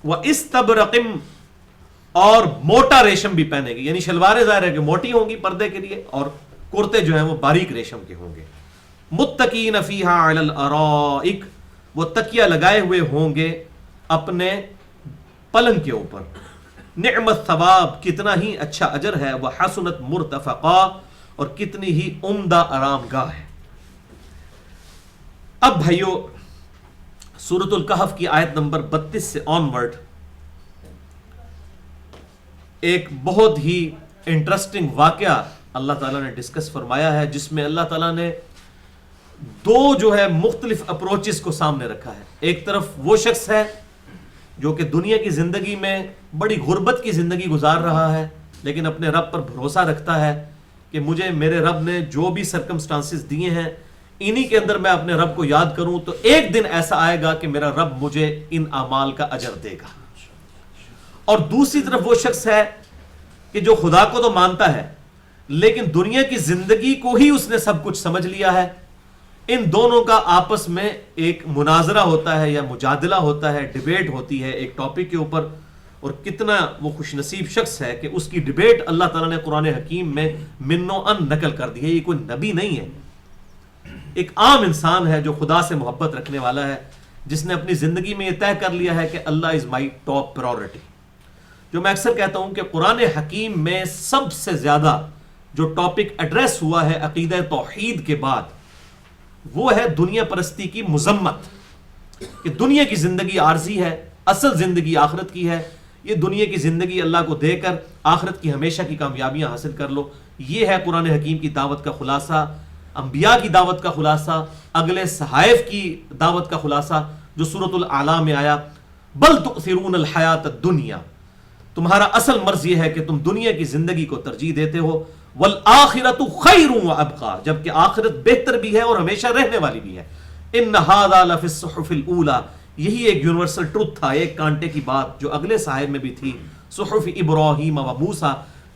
وَإِسْتَبْرَقٍ، اور موٹا ریشم بھی پہنے گے، یعنی شلواریں ظاہر ہے کہ موٹی ہوں گی پردے کے لیے، اور کرتے جو ہیں وہ باریک ریشم کے ہوں گے. متقین فیہا علی الارائک، وہ تکیہ لگائے ہوئے ہوں گے اپنے پلنگ کے اوپر. نعم الثواب، کتنا ہی اچھا اجر ہے. وحسنت مرتفقا، اور کتنی ہی عمدہ آرام گاہ ہے. اب بھائیو سورۃ الکہف کی آیت نمبر 32 سے آنورڈ ایک بہت ہی انٹرسٹنگ واقعہ اللہ تعالیٰ نے ڈسکس فرمایا ہے، جس میں اللہ تعالیٰ نے دو جو ہے مختلف اپروچز کو سامنے رکھا ہے. ایک طرف وہ شخص ہے جو کہ دنیا کی زندگی میں بڑی غربت کی زندگی گزار رہا ہے، لیکن اپنے رب پر بھروسہ رکھتا ہے کہ مجھے میرے رب نے جو بھی سرکمسٹانسز دیے ہیں انہی کے اندر میں اپنے رب کو یاد کروں تو ایک دن ایسا آئے گا کہ میرا رب مجھے ان اعمال کا اجر دے گا. اور دوسری طرف وہ شخص ہے کہ جو خدا کو تو مانتا ہے لیکن دنیا کی زندگی کو ہی اس نے سب کچھ سمجھ لیا ہے. ان دونوں کا آپس میں ایک مناظرہ ہوتا ہے یا مجادلہ ہوتا ہے، ڈیبیٹ ہوتی ہے ایک ٹاپک کے اوپر. اور کتنا وہ خوش نصیب شخص ہے کہ اس کی ڈیبیٹ اللہ تعالیٰ نے قرآن حکیم میں منو ان نقل کر دی ہے. یہ کوئی نبی نہیں ہے، ایک عام انسان ہے جو خدا سے محبت رکھنے والا ہے، جس نے اپنی زندگی میں یہ طے کر لیا ہے کہ اللہ از مائی ٹاپ پرائورٹی. جو میں اکثر کہتا ہوں کہ قرآن حکیم میں سب سے زیادہ جو ٹاپک ایڈریس ہوا ہے عقیدہ توحید کے بعد وہ ہے دنیا پرستی کی مذمت، کہ دنیا کی زندگی عارضی ہے، اصل زندگی آخرت کی ہے. یہ دنیا کی زندگی اللہ کو دے کر آخرت کی ہمیشہ کی کامیابیاں حاصل کر لو. یہ ہے قرآن حکیم کی دعوت کا خلاصہ، انبیاء کی دعوت کا خلاصہ، اگلے صحائف کی دعوت کا خلاصہ جو سورۃ الاعلی میں آیا. بل تؤثرون الحیات الدنیا، تمہارا اصل مرض یہ ہے کہ تم دنیا کی زندگی کو ترجیح دیتے ہو. والآخرۃ خیر وابقی، جبکہ آخرت بہتر بھی ہے اور ہمیشہ رہنے والی بھی ہے. ان ھذا لفی الصحف الاولی، یہی ایک یونیورسل ٹروتھ تھا، ایک کانٹے کی بات جو اگلے صحائف میں بھی تھی. صحف ابراہیم و موسیٰ،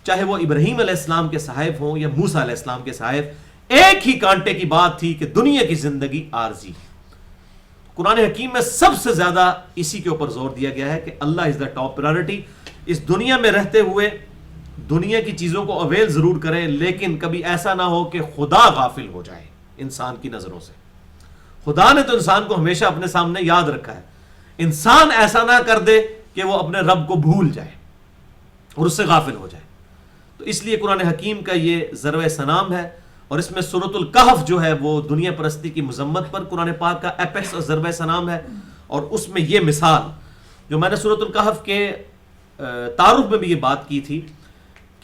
چاہے وہ ابراہیم علیہ السلام کے صحائف ہوں یا موسیٰ علیہ السلام کے صحائف، ایک ہی کانٹے کی بات تھی کہ دنیا کی زندگی عارضی ہے. قرآن حکیم میں سب سے زیادہ اسی کے اوپر زور دیا گیا ہے کہ اللہ از دا ٹاپ پرائورٹی. اس دنیا میں رہتے ہوئے دنیا کی چیزوں کو اویل ضرور کریں، لیکن کبھی ایسا نہ ہو کہ خدا غافل ہو جائے انسان کی نظروں سے. خدا نے تو انسان کو ہمیشہ اپنے سامنے یاد رکھا ہے، انسان ایسا نہ کر دے کہ وہ اپنے رب کو بھول جائے اور اس سے غافل ہو جائے. تو اس لیے قرآن حکیم کا یہ ضرب سنام ہے، اور اس میں سورۃ الکہف جو ہے وہ دنیا پرستی کی مذمت پر قرآن پاک کا ایپیکس اور ضرب سنام ہے. اور اس میں یہ مثال جو میں نے سورۃ الکہف کے تعارف میں بھی یہ بات کی تھی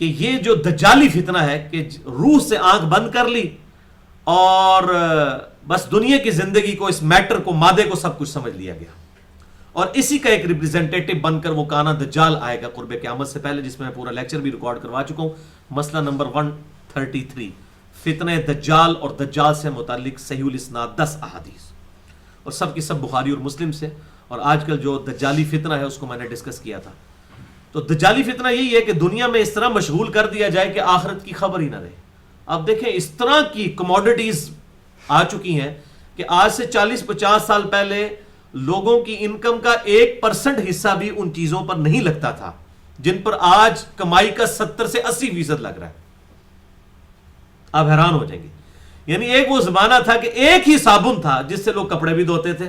کہ یہ جو دجالی فتنہ ہے کہ روح سے آنکھ بند کر لی اور بس دنیا کی زندگی کو، اس میٹر کو، مادے کو سب کچھ سمجھ لیا گیا، اور اسی کا ایک ریپریزنٹیٹو بن کر وہ کانا دجال آئے گا قرب قیامت سے پہلے، جس میں میں پورا لیکچر بھی ریکارڈ کروا چکا ہوں. مسئلہ نمبر 133، فتنہ دجال اور دجال سے متعلق صحیح الاسناد 10 احادیث، اور سب کی سب بخاری اور مسلم سے. اور آج کل جو دجالی فتنہ ہے اس کو میں نے ڈسکس کیا تھا. تو دجالی فتنہ یہی ہے کہ دنیا میں اس طرح مشغول کر دیا جائے کہ آخرت کی خبر ہی نہ رہے. اب دیکھیں اس طرح کی کموڈیٹیز آ چکی ہیں کہ آج سے 40-50 سال پہلے لوگوں کی انکم کا 1% حصہ بھی ان چیزوں پر نہیں لگتا تھا جن پر آج کمائی کا 70 سے 80% لگ رہا ہے. آپ حیران ہو جائیں گے. یعنی ایک وہ زمانہ تھا کہ ایک ہی صابن تھا جس سے لوگ کپڑے بھی دھوتے تھے،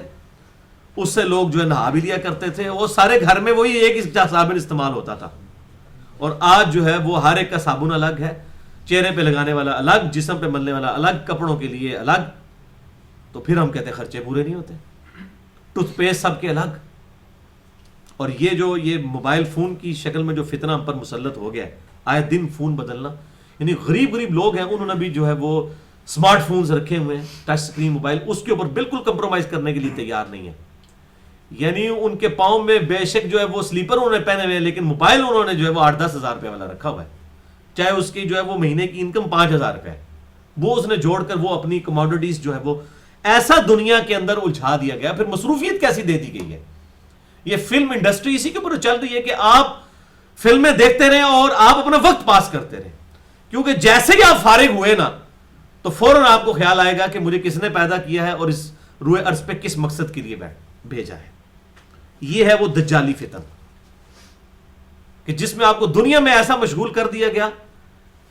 اس سے لوگ جو ہے نہا بھی لیا کرتے تھے، وہ سارے گھر میں وہی ایک ہی صابن استعمال ہوتا تھا. اور آج جو ہے وہ ہر ایک کا صابن الگ ہے، چہرے پہ لگانے والا الگ، جسم پہ ملنے والا الگ، کپڑوں کے لیے الگ. تو پھر ہم کہتے ہیں خرچے پورے نہیں ہوتے. ٹوتھ پیسٹ سب کے الگ. اور یہ موبائل فون کی شکل میں جو فتنہ ہم پر مسلط ہو گیا ہے، آئے دن فون بدلنا. یعنی غریب لوگ ہیں، انہوں نے بھی جو ہے وہ اسمارٹ فونز رکھے ہوئے ہیں، ٹچ سکرین موبائل، اس کے اوپر بالکل کمپرومائز کرنے کے لیے تیار نہیں ہے. یعنی ان کے پاؤں میں بے شک جو ہے وہ سلیپر انہوں نے پہنے ہوئے ہیں، لیکن موبائل انہوں نے جو ہے وہ 8-10 ہزار روپے والا رکھا ہوا ہے، چاہے اس کی جو ہے وہ مہینے کی انکم 5,000 روپے ہے. وہ اس نے جوڑ کر وہ اپنی کموڈیٹیز جو ہے وہ ایسا دنیا کے اندر الجھا دیا گیا. پھر مصروفیت کیسی دے دی گئی ہے. یہ فلم انڈسٹری اسی کے اوپر چل رہی ہے کہ آپ فلمیں دیکھتے رہیں اور آپ اپنا وقت پاس کرتے رہیں, کیونکہ جیسے ہی آپ فارغ ہوئے نا تو فوراً آپ کو خیال آئے گا کہ مجھے کس نے پیدا کیا ہے اور اس روئے ارض پہ کس مقصد کے لیے بھیجا ہے. یہ ہے وہ دجالی فتن کہ جس میں آپ کو دنیا میں ایسا مشغول کر دیا گیا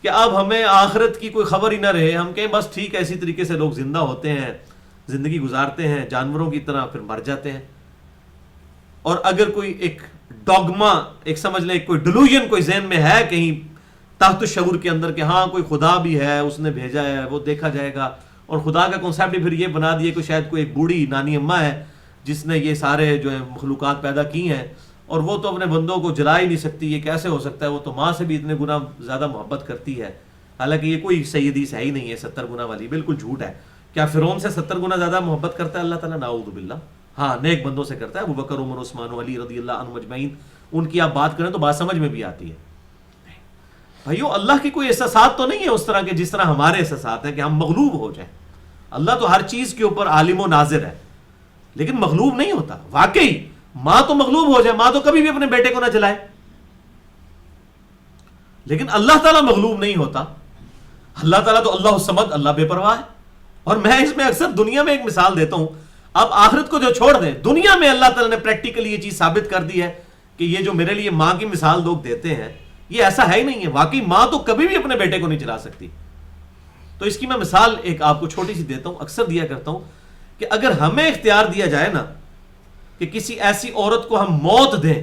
کہ اب ہمیں آخرت کی کوئی خبر ہی نہ رہے. ہم کہیں بس ٹھیک ہے, اسی طریقے سے لوگ زندہ ہوتے ہیں, زندگی گزارتے ہیں جانوروں کی طرح, پھر مر جاتے ہیں. اور اگر کوئی ایک ڈوگما, ایک سمجھ لیں کوئی ڈیلوژن کوئی ذہن میں ہے کہیں تحت الشعور کے اندر کہ ہاں کوئی خدا بھی ہے, اس نے بھیجا ہے, وہ دیکھا جائے گا. اور خدا کا کنسیپٹ بھی پھر یہ بنا دیے کہ شاید کوئی ایک بوڑھی نانی اماں ہے جس نے یہ سارے جو ہے مخلوقات پیدا کی ہیں, اور وہ تو اپنے بندوں کو جلا ہی نہیں سکتی. یہ کیسے ہو سکتا ہے, وہ تو ماں سے بھی اتنے گنا زیادہ محبت کرتی ہے. حالانکہ یہ کوئی صحیح حدیث ہے ہی نہیں ہے 70 گنا والی, بالکل جھوٹ ہے. کیا فرعون سے 70 گنا زیادہ محبت کرتا ہے اللہ تعالیٰ؟ نعوذ باللہ. ہاں نیک بندوں سے کرتا ہے, ابو بکر, عمر, عثمان و علی رضی اللہ عنہم اجمعین. ان کی آپ بات کریں تو بات سمجھ میں بھی آتی ہے. بھائیو اللہ کی کوئی احساسات تو نہیں ہے اس طرح کے جس طرح ہمارے احساسات ہیں کہ ہم مغلوب ہو جائیں. اللہ تو ہر چیز کے اوپر عالم و ناظر ہے, لیکن مغلوب نہیں ہوتا. واقعی ماں تو مغلوب ہو جائے, ماں تو کبھی بھی اپنے بیٹے کو نہ جلائے, لیکن اللہ تعالیٰ مغلوب نہیں ہوتا. اللہ تعالیٰ تو اللہ الصمد, اللہ بے پرواہ ہے. اور میں اس میں اکثر دنیا میں ایک مثال دیتا ہوں, اب آخرت کو جو چھوڑ دیں, دنیا میں اللہ تعالیٰ نے پریکٹیکلی یہ چیز ثابت کر دی ہے کہ یہ جو میرے لیے ماں کی مثال لوگ دیتے ہیں یہ ایسا ہے ہی نہیں ہے. واقعی ماں تو کبھی بھی اپنے بیٹے کو نہیں چلا سکتی. تو اس کی میں مثال ایک آپ کو چھوٹی سی دیتا ہوں, اکثر دیا کرتا ہوں, کہ اگر ہمیں اختیار دیا جائے نا کہ کسی ایسی عورت کو ہم موت دیں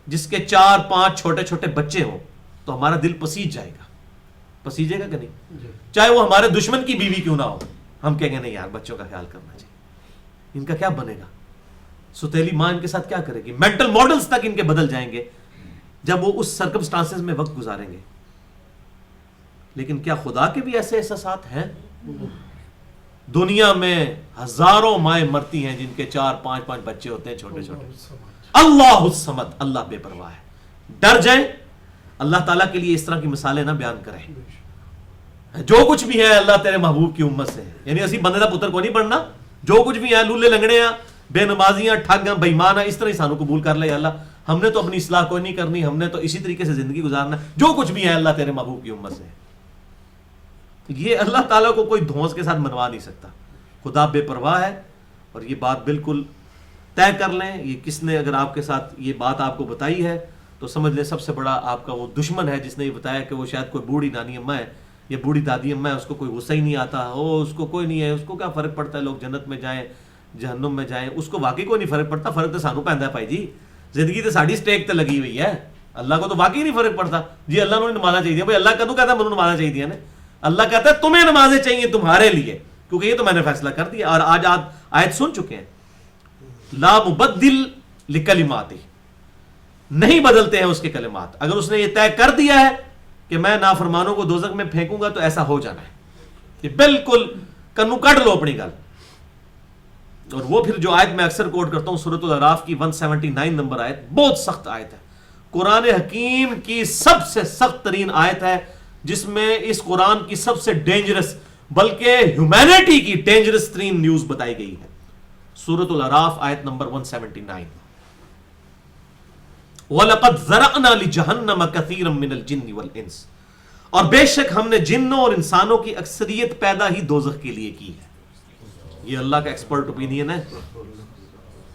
جس کے 4-5 چھوٹے چھوٹے بچے ہوں, تو ہمارا دل پسیج جائے گا. پسیجے گا کہ نہیں؟ چاہے وہ ہمارے دشمن کی بیوی کیوں نہ ہو, ہم کہیں گے نہیں یار بچوں کا خیال کرنا چاہیے. ان کا کیا بنے گا؟ ستیلی ماں ان کے ساتھ کیا کرے گی؟ مینٹل ماڈلز تک ان کے بدل جائیں گے جب وہ اس سرکمسٹانسز میں وقت گزاریں گے. لیکن کیا خدا کے بھی ایسے احساسات ہیں؟ دنیا میں ہزاروں مائیں مرتی ہیں جن کے 4-5 بچے ہوتے ہیں چھوٹے چھوٹے. اللہ الصمد, اللہ بے پرواہ ہے. ڈر جائیں, اللہ تعالیٰ کے لیے اس طرح کی مثالیں نہ بیان کریں. جو کچھ بھی ہے اللہ تیرے محبوب کی امت سے ہے. یعنی اسی بندے دا پتر کو نہیں پڑھنا, جو کچھ بھی ہے لولے لنگڑے ہیں, بے نمازیاں, ٹھگ ہیں, بےمان ہیں, اس طرح ہی سانو قبول کر لے اللہ. ہم نے تو اپنی اصلاح کوئی نہیں کرنی, ہم نے تو اسی طریقے سے زندگی گزارنا. جو کچھ بھی ہے اللہ تیرے محبوب کی امت سے ہے. یہ اللہ تعالیٰ کو کوئی دھونس کے ساتھ منوا نہیں سکتا. خدا بے پرواہ ہے, اور یہ بات بالکل طے کر لیں. یہ کس نے اگر آپ کے ساتھ یہ بات آپ کو بتائی ہے تو سمجھ لیں سب سے بڑا آپ کا وہ دشمن ہے جس نے یہ بتایا کہ وہ شاید کوئی بوڑھی نانی اماں ہے یا بوڑھی دادی اماں ہے, اس کو کوئی غصہ ہی نہیں آتا, اس کو کوئی نہیں ہے, اس کو کیا فرق پڑتا ہے لوگ جنت میں جائیں جہنم میں جائیں, اس کو واقعی کوئی نہیں فرق پڑتا. فرق تو سانو پیندا ہے بھائی جی, زندگی تو ساڈی سٹیک تے لگی ہوئی ہے. اللہ کو تو واقعی نہیں فرق پڑتا جی اللہ نے نمازاں چاہیے. بھائی اللہ کدوں کہتا ہے مجھے نمازاں چاہیے نے؟ اللہ کہتا ہے تمہیں نمازیں چاہیے تمہارے لیے, کیونکہ یہ تو میں نے فیصلہ کر دیا. اور آج آپ آیت سن چکے ہیں, لا مبدل لکلماتہ, نہیں بدلتے ہیں اس کے کلمات. اگر اس نے یہ طے کر دیا ہے کہ میں نافرمانوں کو دوزخ میں پھینکوں گا تو ایسا ہو جانا ہے. یہ بالکل کنو کٹ لو اپنی گل. اور وہ پھر جو آیت میں اکثر کوٹ کرتا ہوں سورۃ الاعراف کی 179 نمبر آیت, بہت سخت آیت ہے, قرآن حکیم کی سب سے سخت ترین آیت ہے, جس میں اس قرآن کی سب سے ڈینجرس بلکہ ہیومینٹی کی ڈینجرس ترین نیوز بتائی گئی ہے. سورۃ الاعراف آیت نمبر 179, وَلَقَدْ ذَرَأْنَا لِجَهَنَّمَ كَثِيرًا مِنَ الْجِنِّ وَالْإِنسِ, اور بے شک ہم نے جنوں اور انسانوں کی اکثریت پیدا ہی دوزخ کے لیے کی ہے. یہ اللہ کا ایکسپرٹ اوپینین ہے.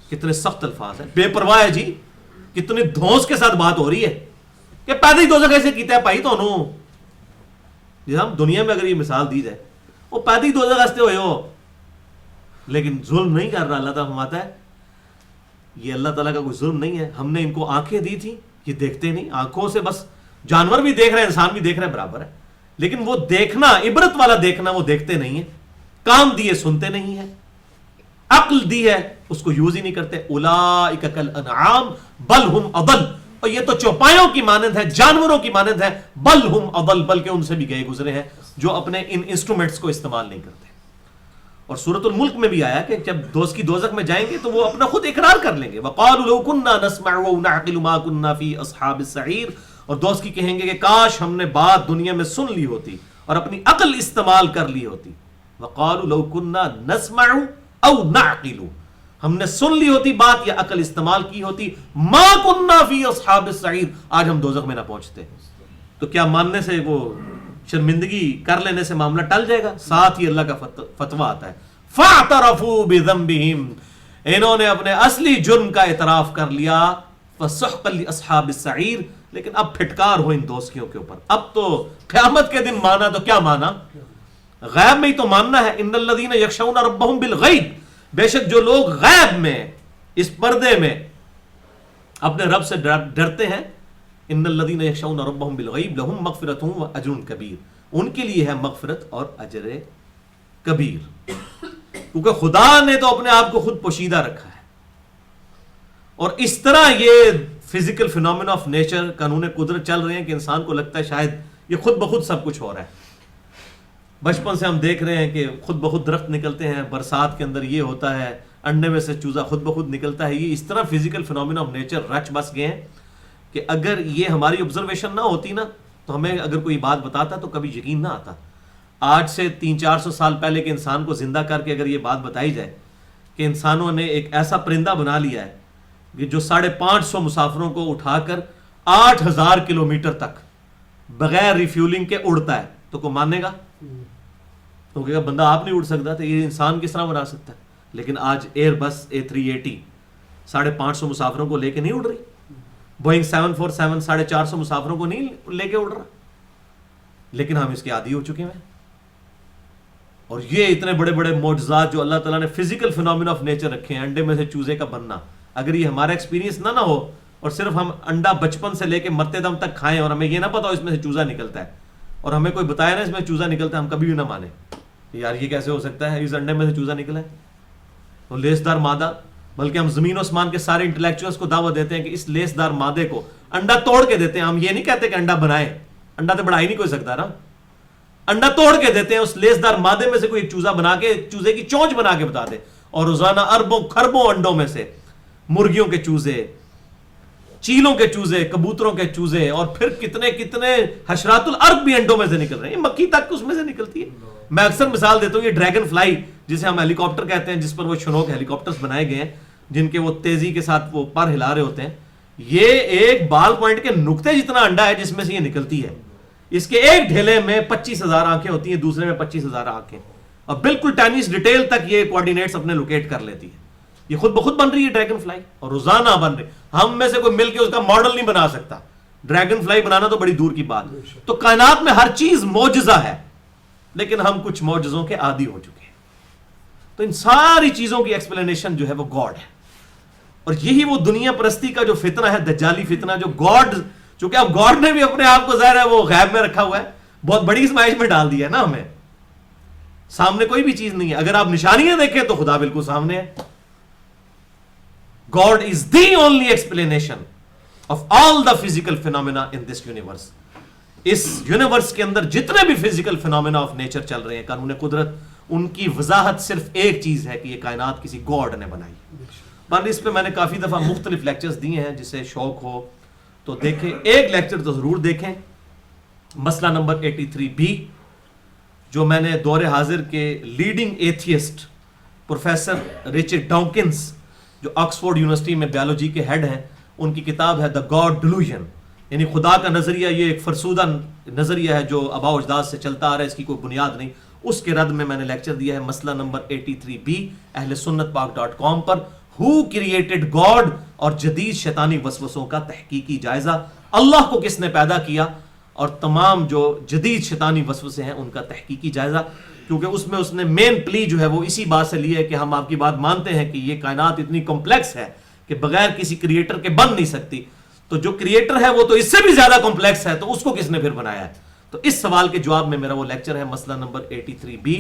کتنے سخت الفاظ ہیں, بے پرواہ ہے جی, کتنے دھونس کے ساتھ بات ہو رہی ہے کہ پیدا ہی دوزخ ایسے کیتا ہے بھائی تانوں. جی ہم دنیا میں اگر یہ مثال دی جائے, وہ پیدا ہی دوزخ ایسے ہوئے ہو, لیکن ظلم نہیں کر رہا. اللہ تعالیٰ فرماتا ہے یہ اللہ تعالیٰ کا کوئی ظلم نہیں ہے. ہم نے ان کو آنکھیں دی تھی, یہ دیکھتے نہیں. آنکھوں سے بس جانور بھی دیکھ رہے ہیں, انسان بھی دیکھ رہے ہیں, برابر ہے. لیکن وہ دیکھنا, عبرت والا دیکھنا, وہ دیکھتے نہیں ہیں. کام دیے سنتے نہیں ہیں. عقل دی ہے اس کو یوز ہی نہیں کرتے. اولئک کالانعام بل ہم اضل, اور یہ تو چوپایوں کی مانند ہے, جانوروں کی مانند ہے. بل ہم اضل, بلکہ ان سے بھی گئے گزرے ہیں جو اپنے ان انسٹرومنٹس کو استعمال نہیں کرتے. اور سورۃ الملک میں بھی آیا کہ جب دوست کی دوزخ میں جائیں گے تو وہ اپنا خود اقرار کر لیں گے. وقالوا لو كنا نسمع ونعقل ما كنا في اصحاب السعير, اور دوست کی کہیں گے کہ کاش ہم نے بات دنیا میں سن لی ہوتی اور اپنی عقل استعمال کر لی ہوتی. وقالوا لو كنا نسمع او نعقل، ہم نے سن لی ہوتی بات یا عقل استعمال کی ہوتی، ما كنا فی اصحاب السعیر، آج ہم دوزخ میں نہ پہنچتے. تو کیا ماننے سے وہ شرمندگی کر لینے سے معاملہ ٹل جائے گا؟ ساتھ ہی اللہ کا فتویٰ آتا ہے فاعترفوا بذنبہم، انہوں نے اپنے اصلی جرم کا اعتراف کر لیا، فسحقا لاصحاب السعیر، لیکن اب پھٹکار ہو ان دوستیوں کے اوپر. اب تو قیامت کے دن مانا تو کیا مانا؟ غیب میں ہی تو ماننا ہے. ان الذین یخشون ربہم بالغیب، بے شک جو لوگ غیب میں اس پردے میں اپنے رب سے ڈرتے ہیں، ان الذین یخشون ربہم بالغیب لہم مغفرۃ واجر کبیر، ان کے لیے ہے مغفرت اور اجر کبیر. کیونکہ خدا نے تو اپنے آپ کو خود پوشیدہ رکھا ہے، اور اس طرح یہ فزیکل فینومینا آف نیچر، قانون قدرت چل رہے ہیں کہ انسان کو لگتا ہے شاید یہ خود بخود سب کچھ ہو رہا ہے. بچپن سے ہم دیکھ رہے ہیں کہ خود بخود درخت نکلتے ہیں، برسات کے اندر یہ ہوتا ہے، انڈے میں سے چوزا خود بخود نکلتا ہے. یہ اس طرح physical phenomena of nature rich بس گئے ہیں کہ اگر یہ ہماری آبزرویشن نہ ہوتی نا تو ہمیں اگر کوئی بات بتاتا تو کبھی یقین نہ آتا. آج سے 300-400 سال پہلے کے انسان کو زندہ کر کے اگر یہ بات بتائی جائے کہ انسانوں نے ایک ایسا پرندہ بنا لیا ہے کہ جو 550 مسافروں کو اٹھا کر 8000 کلومیٹر تک بغیر ریفیولنگ کے اڑتا ہے، تو کوئی مانے گا؟ تو کہے گا بندہ آپ نہیں اڑ سکتا تو یہ انسان کس طرح بنا سکتا ہے؟ لیکن آج ایئر بس A380 550 مسافروں کو لے کے نہیں اڑ رہی، بوئنگ 747 450 مسافروں کو نہیں لے کے اڑ رہا، لیکن ہم اس کے عادی ہو چکے ہیں. اور یہ اتنے بڑے بڑے معجزات جو اللہ تعالیٰ نے فزیکل فینومینا آف نیچر رکھے ہیں، انڈے میں سے چوزے کا بننا، اگر یہ ہمارا ایکسپیرینس نہ ہو اور صرف ہم انڈا بچپن سے لے کے مرتے دم تک کھائیں اور ہمیں یہ نہ پتا ہو اس میں سے چوزا نکلتا ہے، اور ہمیں کوئی بتایا نا اس میں چوزا نکلتا ہے، ہم کبھی بھی نہ مانیں یار یہ کیسے ہو سکتا ہے اس انڈے میں سے چوزا نکلا ہے. تو لیس دار مادہ، بلکہ ہم زمین و آسمان کے سارے انٹلیکچوئلس کو دعوت دیتے ہیں کہ اس لیس دار مادے کو انڈا توڑ کے دیتے ہیں. ہم یہ نہیں کہتے کہ انڈا بنائے، انڈا تو بڑھا ہی نہیں کوئی سکتا نا، انڈا توڑ کے دیتے ہیں، اس لیس دار مادے میں سے کوئی چوزا بنا کے، چوزے کی چونچ بنا کے بتا دے. اور روزانہ اربوں خربوں انڈوں میں سے مرغیوں کے چوزے، چیلوں کے چوزے، کبوتروں کے چوزے، اور پھر کتنے کتنے حشرات الارض بھی انڈوں میں سے نکل رہے ہیں. مکھی تک اس میں سے نکلتی ہے. میں اکثر مثال دیتا ہوں، یہ ڈریگن فلائی جسے ہم ہیلی کاپٹر کہتے ہیں، جس پر وہ شنوک ہیلی کاپٹرز بنائے گئے ہیں جن کے وہ تیزی کے ساتھ وہ پر ہلا رہے ہوتے ہیں، یہ ایک بال پوائنٹ کے نقطے جتنا انڈا ہے جس میں سے یہ نکلتی ہے. اس کے ایک ڈھیلے میں 25,000 آنکھیں ہوتی ہیں، دوسرے میں 25,000 آنکھیں، اور بالکل ٹینس ڈیٹیل تک یہ کوارڈینیٹس اپنے لوکیٹ کر لیتی ہے. یہ خود بخود بن رہی ہے ڈریگن فلائی، اور روزانہ بن رہی. ہم میں سے کوئی مل کے اس کا ماڈل نہیں بنا سکتا، ڈریگن فلائی بنانا تو بڑی دور کی بات. تو کائنات میں ہر چیز معجزہ ہے، لیکن ہم کچھ معجزوں کے عادی ہو چکے ہیں. تو ان ساری چیزوں کی ایکسپلینیشن جو ہے وہ گاڈ ہے. اور یہی وہ دنیا پرستی کا جو فتنہ ہے، دجالی فتنہ، جو گاڈ، چونکہ اب گاڈ نے بھی اپنے آپ کو ظاہر ہے وہ غیب میں رکھا ہوا ہے، بہت بڑی ازمائش میں ڈال دیا ہے نا. ہمیں سامنے کوئی بھی چیز نہیں ہے، اگر آپ نشانیاں دیکھیں تو خدا بالکل سامنے ہے. God is the only explanation of all the physical phenomena in this universe. اس یونیورس کے اندر جتنے بھی فزیکل فینومینا آف نیچر چل رہے ہیں، قانون قدرت، ان کی وضاحت صرف ایک چیز ہے کہ یہ کائنات کسی گاڈ نے بنائی. پر اس پہ میں نے کافی دفعہ مختلف لیکچرز دیے ہیں، جسے شوق ہو تو دیکھیں. ایک لیکچر تو ضرور دیکھیں، مسئلہ نمبر 83B، جو میں نے دور حاضر کے لیڈنگ ایتھیسٹ پروفیسر ریچرڈ ڈاوکنس، جو آکسفورڈ یونیورسٹی میں بیالوجی کے ہیڈ ہیں، ان کی کتاب ہے دا گاڈ ڈیلوژن، یعنی خدا کا نظریہ. یہ ایک فرسودہ نظریہ ہے جو آباء و اجداد سے چلتا آ رہا ہے، اس کی کوئی بنیاد نہیں. اس کے رد میں نے لیکچر دیا ہے مسئلہ نمبر 83B اہل سنت پاک.com پر، ہو کریٹڈ گاڈ، اور جدید شیطانی وسوسوں کا تحقیقی جائزہ. اللہ کو کس نے پیدا کیا، اور تمام جو جدید شیطانی وسوسے ہیں ان کا تحقیقی جائزہ. کیونکہ اس میں اس نے مین پلی جو ہے وہ اسی بات سے لی ہے کہ ہم آپ کی بات مانتے ہیں کہ یہ کائنات اتنی کمپلیکس ہے کہ بغیر کسی کریٹر کے بن نہیں سکتی. تو جو کریٹر ہے وہ تو اس سے بھی زیادہ کمپلیکس ہے، تو اس کو کس نے پھر بنایا ہے؟ تو اس سوال کے جواب میں میرا وہ لیکچر ہے، مسئلہ number 83B،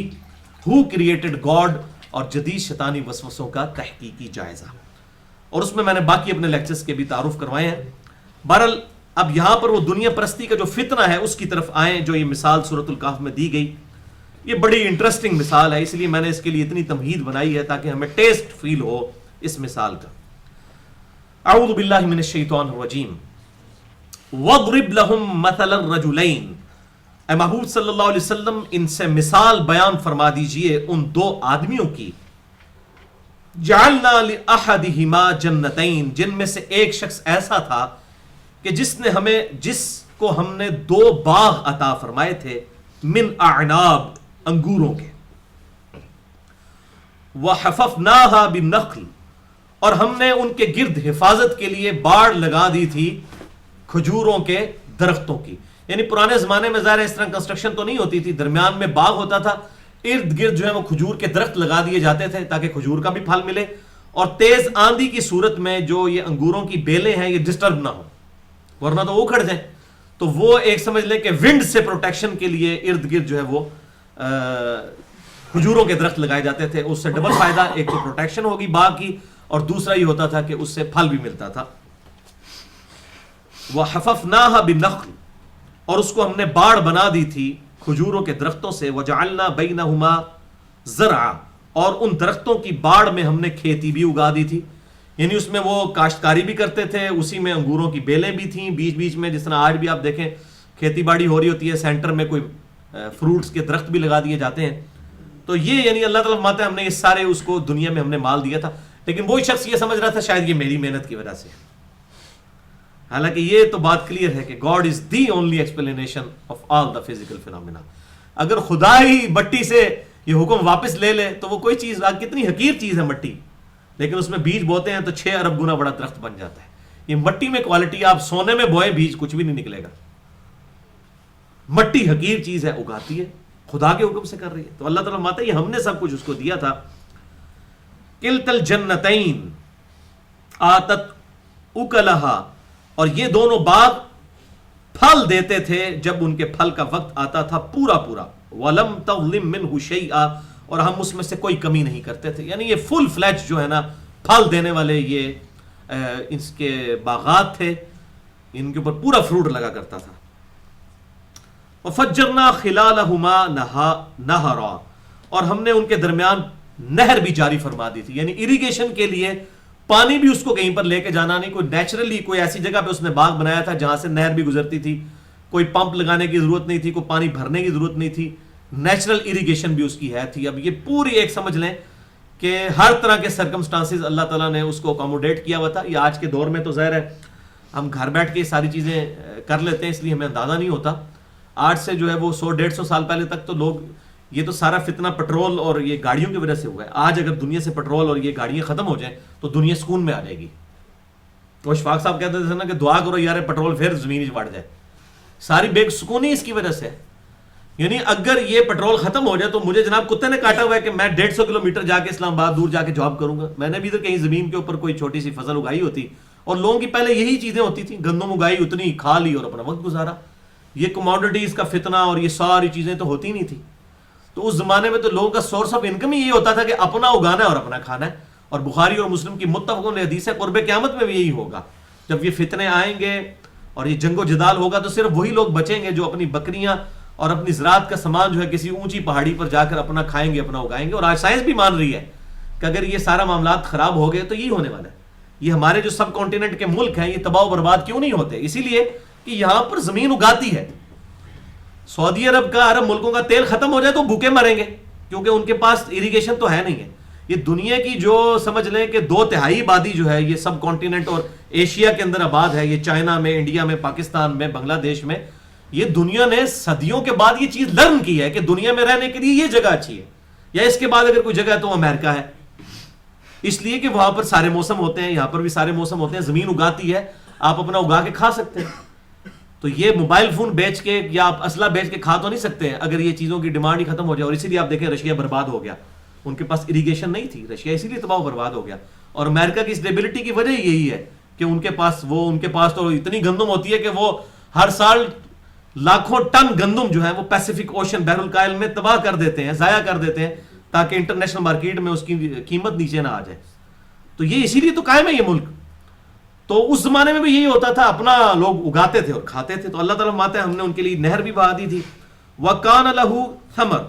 who created God اور جدید شیطانی وسوسوں کا تحقیقی جائزہ. اور اس میں نے باقی اپنے لیکچرز کے بھی تعارف کروائے ہیں. بہرحال اب یہاں پر وہ دنیا پرستی کا جو فتنہ ہے اس کی طرف آئیں، جو یہ مثال سورۃ الکہف میں دی گئی. یہ بڑی انٹرسٹنگ مثال ہے، اس لیے میں نے اس کے لیے اتنی تمہید بنائی ہے تاکہ ہمیں ٹیسٹ فیل ہو اس مثال کا. اعوذ باللہ من الشیطان الرجیم. وَاضْرِبْ لَهُمْ مَثَلَ الرَّجُلَيْنِ اے محبوب صلی اللہ علیہ وسلم ان سے مثال بیان فرما دیجئے ان دو آدمیوں کی، جعلنا لأحدہما جنتین، جن میں سے ایک شخص ایسا تھا کہ جس کو ہم نے دو باغ عطا فرمائے تھے، من اعناب، انگوروں کے، وحففناها بالنخل، اور ہم نے ان کے گرد حفاظت کے لیے باڑ لگا دی تھی کھجوروں کے درختوں کی. یعنی پرانے زمانے میں ظاہر اس طرح کنسٹرکشن تو نہیں ہوتی تھی، درمیان میں باغ ہوتا تھا، ارد گرد جو ہے وہ کھجور کے درخت لگا دیے جاتے تھے تاکہ کھجور کا بھی پھل ملے، اور تیز آندھی کی صورت میں جو یہ انگوروں کی بیلیں ہیں یہ ڈسٹرب نہ ہو، ورنہ تو وہ اکھڑ جائیں. تو وہ ایک سمجھ لیں کہ ونڈ سے پروٹیکشن کے لیے ارد گرد جو ہے وہ کھجوروں کے درخت لگائے جاتے تھے. اس سے ڈبل فائدہ، ایک تو پروٹیکشن ہوگی باغ کی، اور دوسرا یہ ہوتا تھا کہ اس سے پھل بھی ملتا تھا. وَحَفَفْنَاهَا بِالنَّخْلِ، اور اس کو ہم نے باڑ بنا دی تھی کھجوروں کے درختوں سے. وَجَعَلْنَا بَيْنَهُمَا زَرْعًا، اور ان درختوں کی باڑ میں ہم نے کھیتی بھی اگا دی تھی. یعنی اس میں وہ کاشتکاری بھی کرتے تھے، اسی میں انگوروں کی بیلیں بھی تھیں بیچ بیچ میں، جس طرح آج بھی آپ دیکھیں کھیتی باڑی ہو رہی ہوتی ہے، سینٹر میں کوئی فروٹس کے درخت بھی لگا دیے جاتے ہیں. تو یہ یعنی اللہ تعالیٰ فرماتا ہے ہم نے یہ سارے اس کو دنیا میں ہم نے مال دیا تھا. لیکن وہی شخص یہ سمجھ رہا تھا شاید یہ میری محنت کی وجہ سے، حالانکہ یہ تو بات کلیئر ہے کہ God is the only explanation of all the physical phenomena. اگر خدا ہی مٹی سے یہ حکم واپس لے لے تو وہ کوئی چیز، کتنی حقیر چیز ہے مٹی، لیکن اس میں بیج بوتے ہیں تو 6 ارب گنا بڑا درخت بن جاتا ہے. یہ مٹی میں کوالٹی، آپ سونے میں بوئے بیج کچھ بھی نہیں نکلے گا. مٹی حقیر چیز ہے، اگاتی ہے، خدا کے حکم سے کر رہی ہے. تو اللہ تعالیٰ فرماتا ہے یہ ہم نے سب کچھ اس کو دیا تھا. کلتا الجنتین آتت اکلہا، اور یہ دونوں باغ پھل دیتے تھے جب ان کے پھل کا وقت آتا تھا پورا پورا. وَلَمْ تَظْلِمْ مِنْهُ شَيْئًا، اور ہم اس میں سے کوئی کمی نہیں کرتے تھے. یعنی یہ فل فلیج جو ہے نا پھل دینے والے یہ اس کے باغات تھے، ان کے اوپر پورا فروٹ لگا کرتا تھا. وَفَجَّرْنَا خِلَالَهُمَا نَهَرًا، اور ہم نے ان کے درمیان نہر بھی جاری فرما دی تھی. یعنی اریگیشن کے لیے پانی بھی اس کو کہیں پر لے کے جانا نہیں، کوئی نیچرلی کوئی ایسی جگہ پہ اس نے باغ بنایا تھا جہاں سے نہر بھی گزرتی تھی، کوئی پمپ لگانے کی ضرورت نہیں تھی، کوئی پانی بھرنے کی ضرورت نہیں تھی، نیچرل اریگیشن بھی اس کی ہے تھی. اب یہ پوری ایک سمجھ لیں کہ ہر طرح کے سرکمسٹانسز اللہ تعالیٰ نے اس کو اکوموڈیٹ کیا ہوا تھا. یہ آج کے دور میں تو ظاہر ہے ہم گھر بیٹھ کے ساری چیزیں کر لیتے ہیں، اس لیے ہمیں اندازہ نہیں ہوتا. آج سے جو ہے وہ 100-150 سال پہلے تک تو لوگ، یہ تو سارا فتنہ پٹرول اور یہ گاڑیوں کی وجہ سے ہوا ہے. آج اگر دنیا سے پٹرول اور یہ گاڑیاں ختم ہو جائیں تو دنیا سکون میں آ جائے گی. تو اشفاق صاحب کہتے تھے نا کہ دعا کرو یار پٹرول پھر زمین بڑھ جائے. ساری بے سکونی اس کی وجہ سے. یعنی اگر یہ پٹرول ختم ہو جائے تو مجھے جناب کتے نے کاٹا ہوا ہے کہ میں 150 کلومیٹر جا کے اسلام آباد دور جا کے جاب کروں گا. میں نے بھی ادھر کہیں زمین کے اوپر کوئی چھوٹی سی فصل اگائی ہوتی، اور لوگوں کی پہلے یہی چیزیں ہوتی تھیں، گندم اگائی اتنی کھا لی اور اپنا وقت گزارا. یہ کموڈٹیز کا فتنہ اور یہ ساری چیزیں تو ہوتی نہیں تھی. تو اس زمانے میں تو لوگوں کا سورس آف انکم ہی یہ ہوتا تھا کہ اپنا اگانا ہے اور اپنا کھانا ہے. اور بخاری اور مسلم کی متفق حدیث ہے قرب قیامت میں بھی یہی ہوگا. جب یہ فتنے آئیں گے اور یہ جنگ و جدال ہوگا تو صرف وہی لوگ بچیں گے جو اپنی بکریاں اور اپنی زراعت کا سامان جو ہے کسی اونچی پہاڑی پر جا کر اپنا کھائیں گے، اپنا اگائیں گے. اور آج سائنس بھی مان رہی ہے کہ اگر یہ سارا معاملات خراب ہو گئے تو یہی ہونے والا ہے. یہ ہمارے جو سب کانٹیننٹ کے ملک ہیں یہ تباہ و برباد کیوں نہیں ہوتے؟ اسی لیے کہ یہاں پر زمین اگاتی ہے. سعودی عرب کا، عرب ملکوں کا تیل ختم ہو جائے تو بھوکے مریں گے، کیونکہ ان کے پاس اریگیشن تو ہے نہیں ہے. یہ دنیا کی جو سمجھ لیں کہ 2/3 آبادی جو ہے یہ سب کانٹیننٹ اور ایشیا کے اندر آباد ہے. یہ چائنا میں، انڈیا میں، پاکستان میں، بنگلہ دیش میں. یہ دنیا نے صدیوں کے بعد یہ چیز لرن کی ہے کہ دنیا میں رہنے کے لیے یہ جگہ اچھی ہے، یا اس کے بعد اگر کوئی جگہ ہے تو امریکہ ہے. اس لیے کہ وہاں پر سارے موسم ہوتے ہیں، یہاں پر بھی سارے موسم ہوتے ہیں، زمین اگاتی ہے، آپ اپنا اگا کے کھا سکتے ہیں. تو یہ موبائل فون بیچ کے یا آپ اسلحہ بیچ کے کھا تو نہیں سکتے ہیں اگر یہ چیزوں کی ڈیمانڈ ہی ختم ہو جائے. اور اسی لیے آپ دیکھیں رشیا برباد ہو گیا، ان کے پاس اریگیشن نہیں تھی، رشیا اسی لیے تباہ و برباد ہو گیا. اور امریکہ کی اسٹیبلٹی کی وجہ یہی ہے کہ ان کے پاس تو اتنی گندم ہوتی ہے کہ وہ ہر سال لاکھوں ٹن گندم جو ہے وہ پیسیفک اوشن، بحر الکاہل میں تباہ کر دیتے ہیں، ضائع کر دیتے ہیں تاکہ انٹرنیشنل مارکیٹ میں اس کی قیمت نیچے نہ آ جائے. تو یہ اسی لیے تو قائم ہے یہ ملک. تو اس زمانے میں بھی یہی ہوتا تھا، اپنا لوگ اگاتے تھے اور کھاتے تھے. تو اللہ تعالیٰ فرماتے ہیں ہم نے ان کے لیے نہر بھی بہا دی تھی. وَكَانَ لَهُ ثَمَرٌ،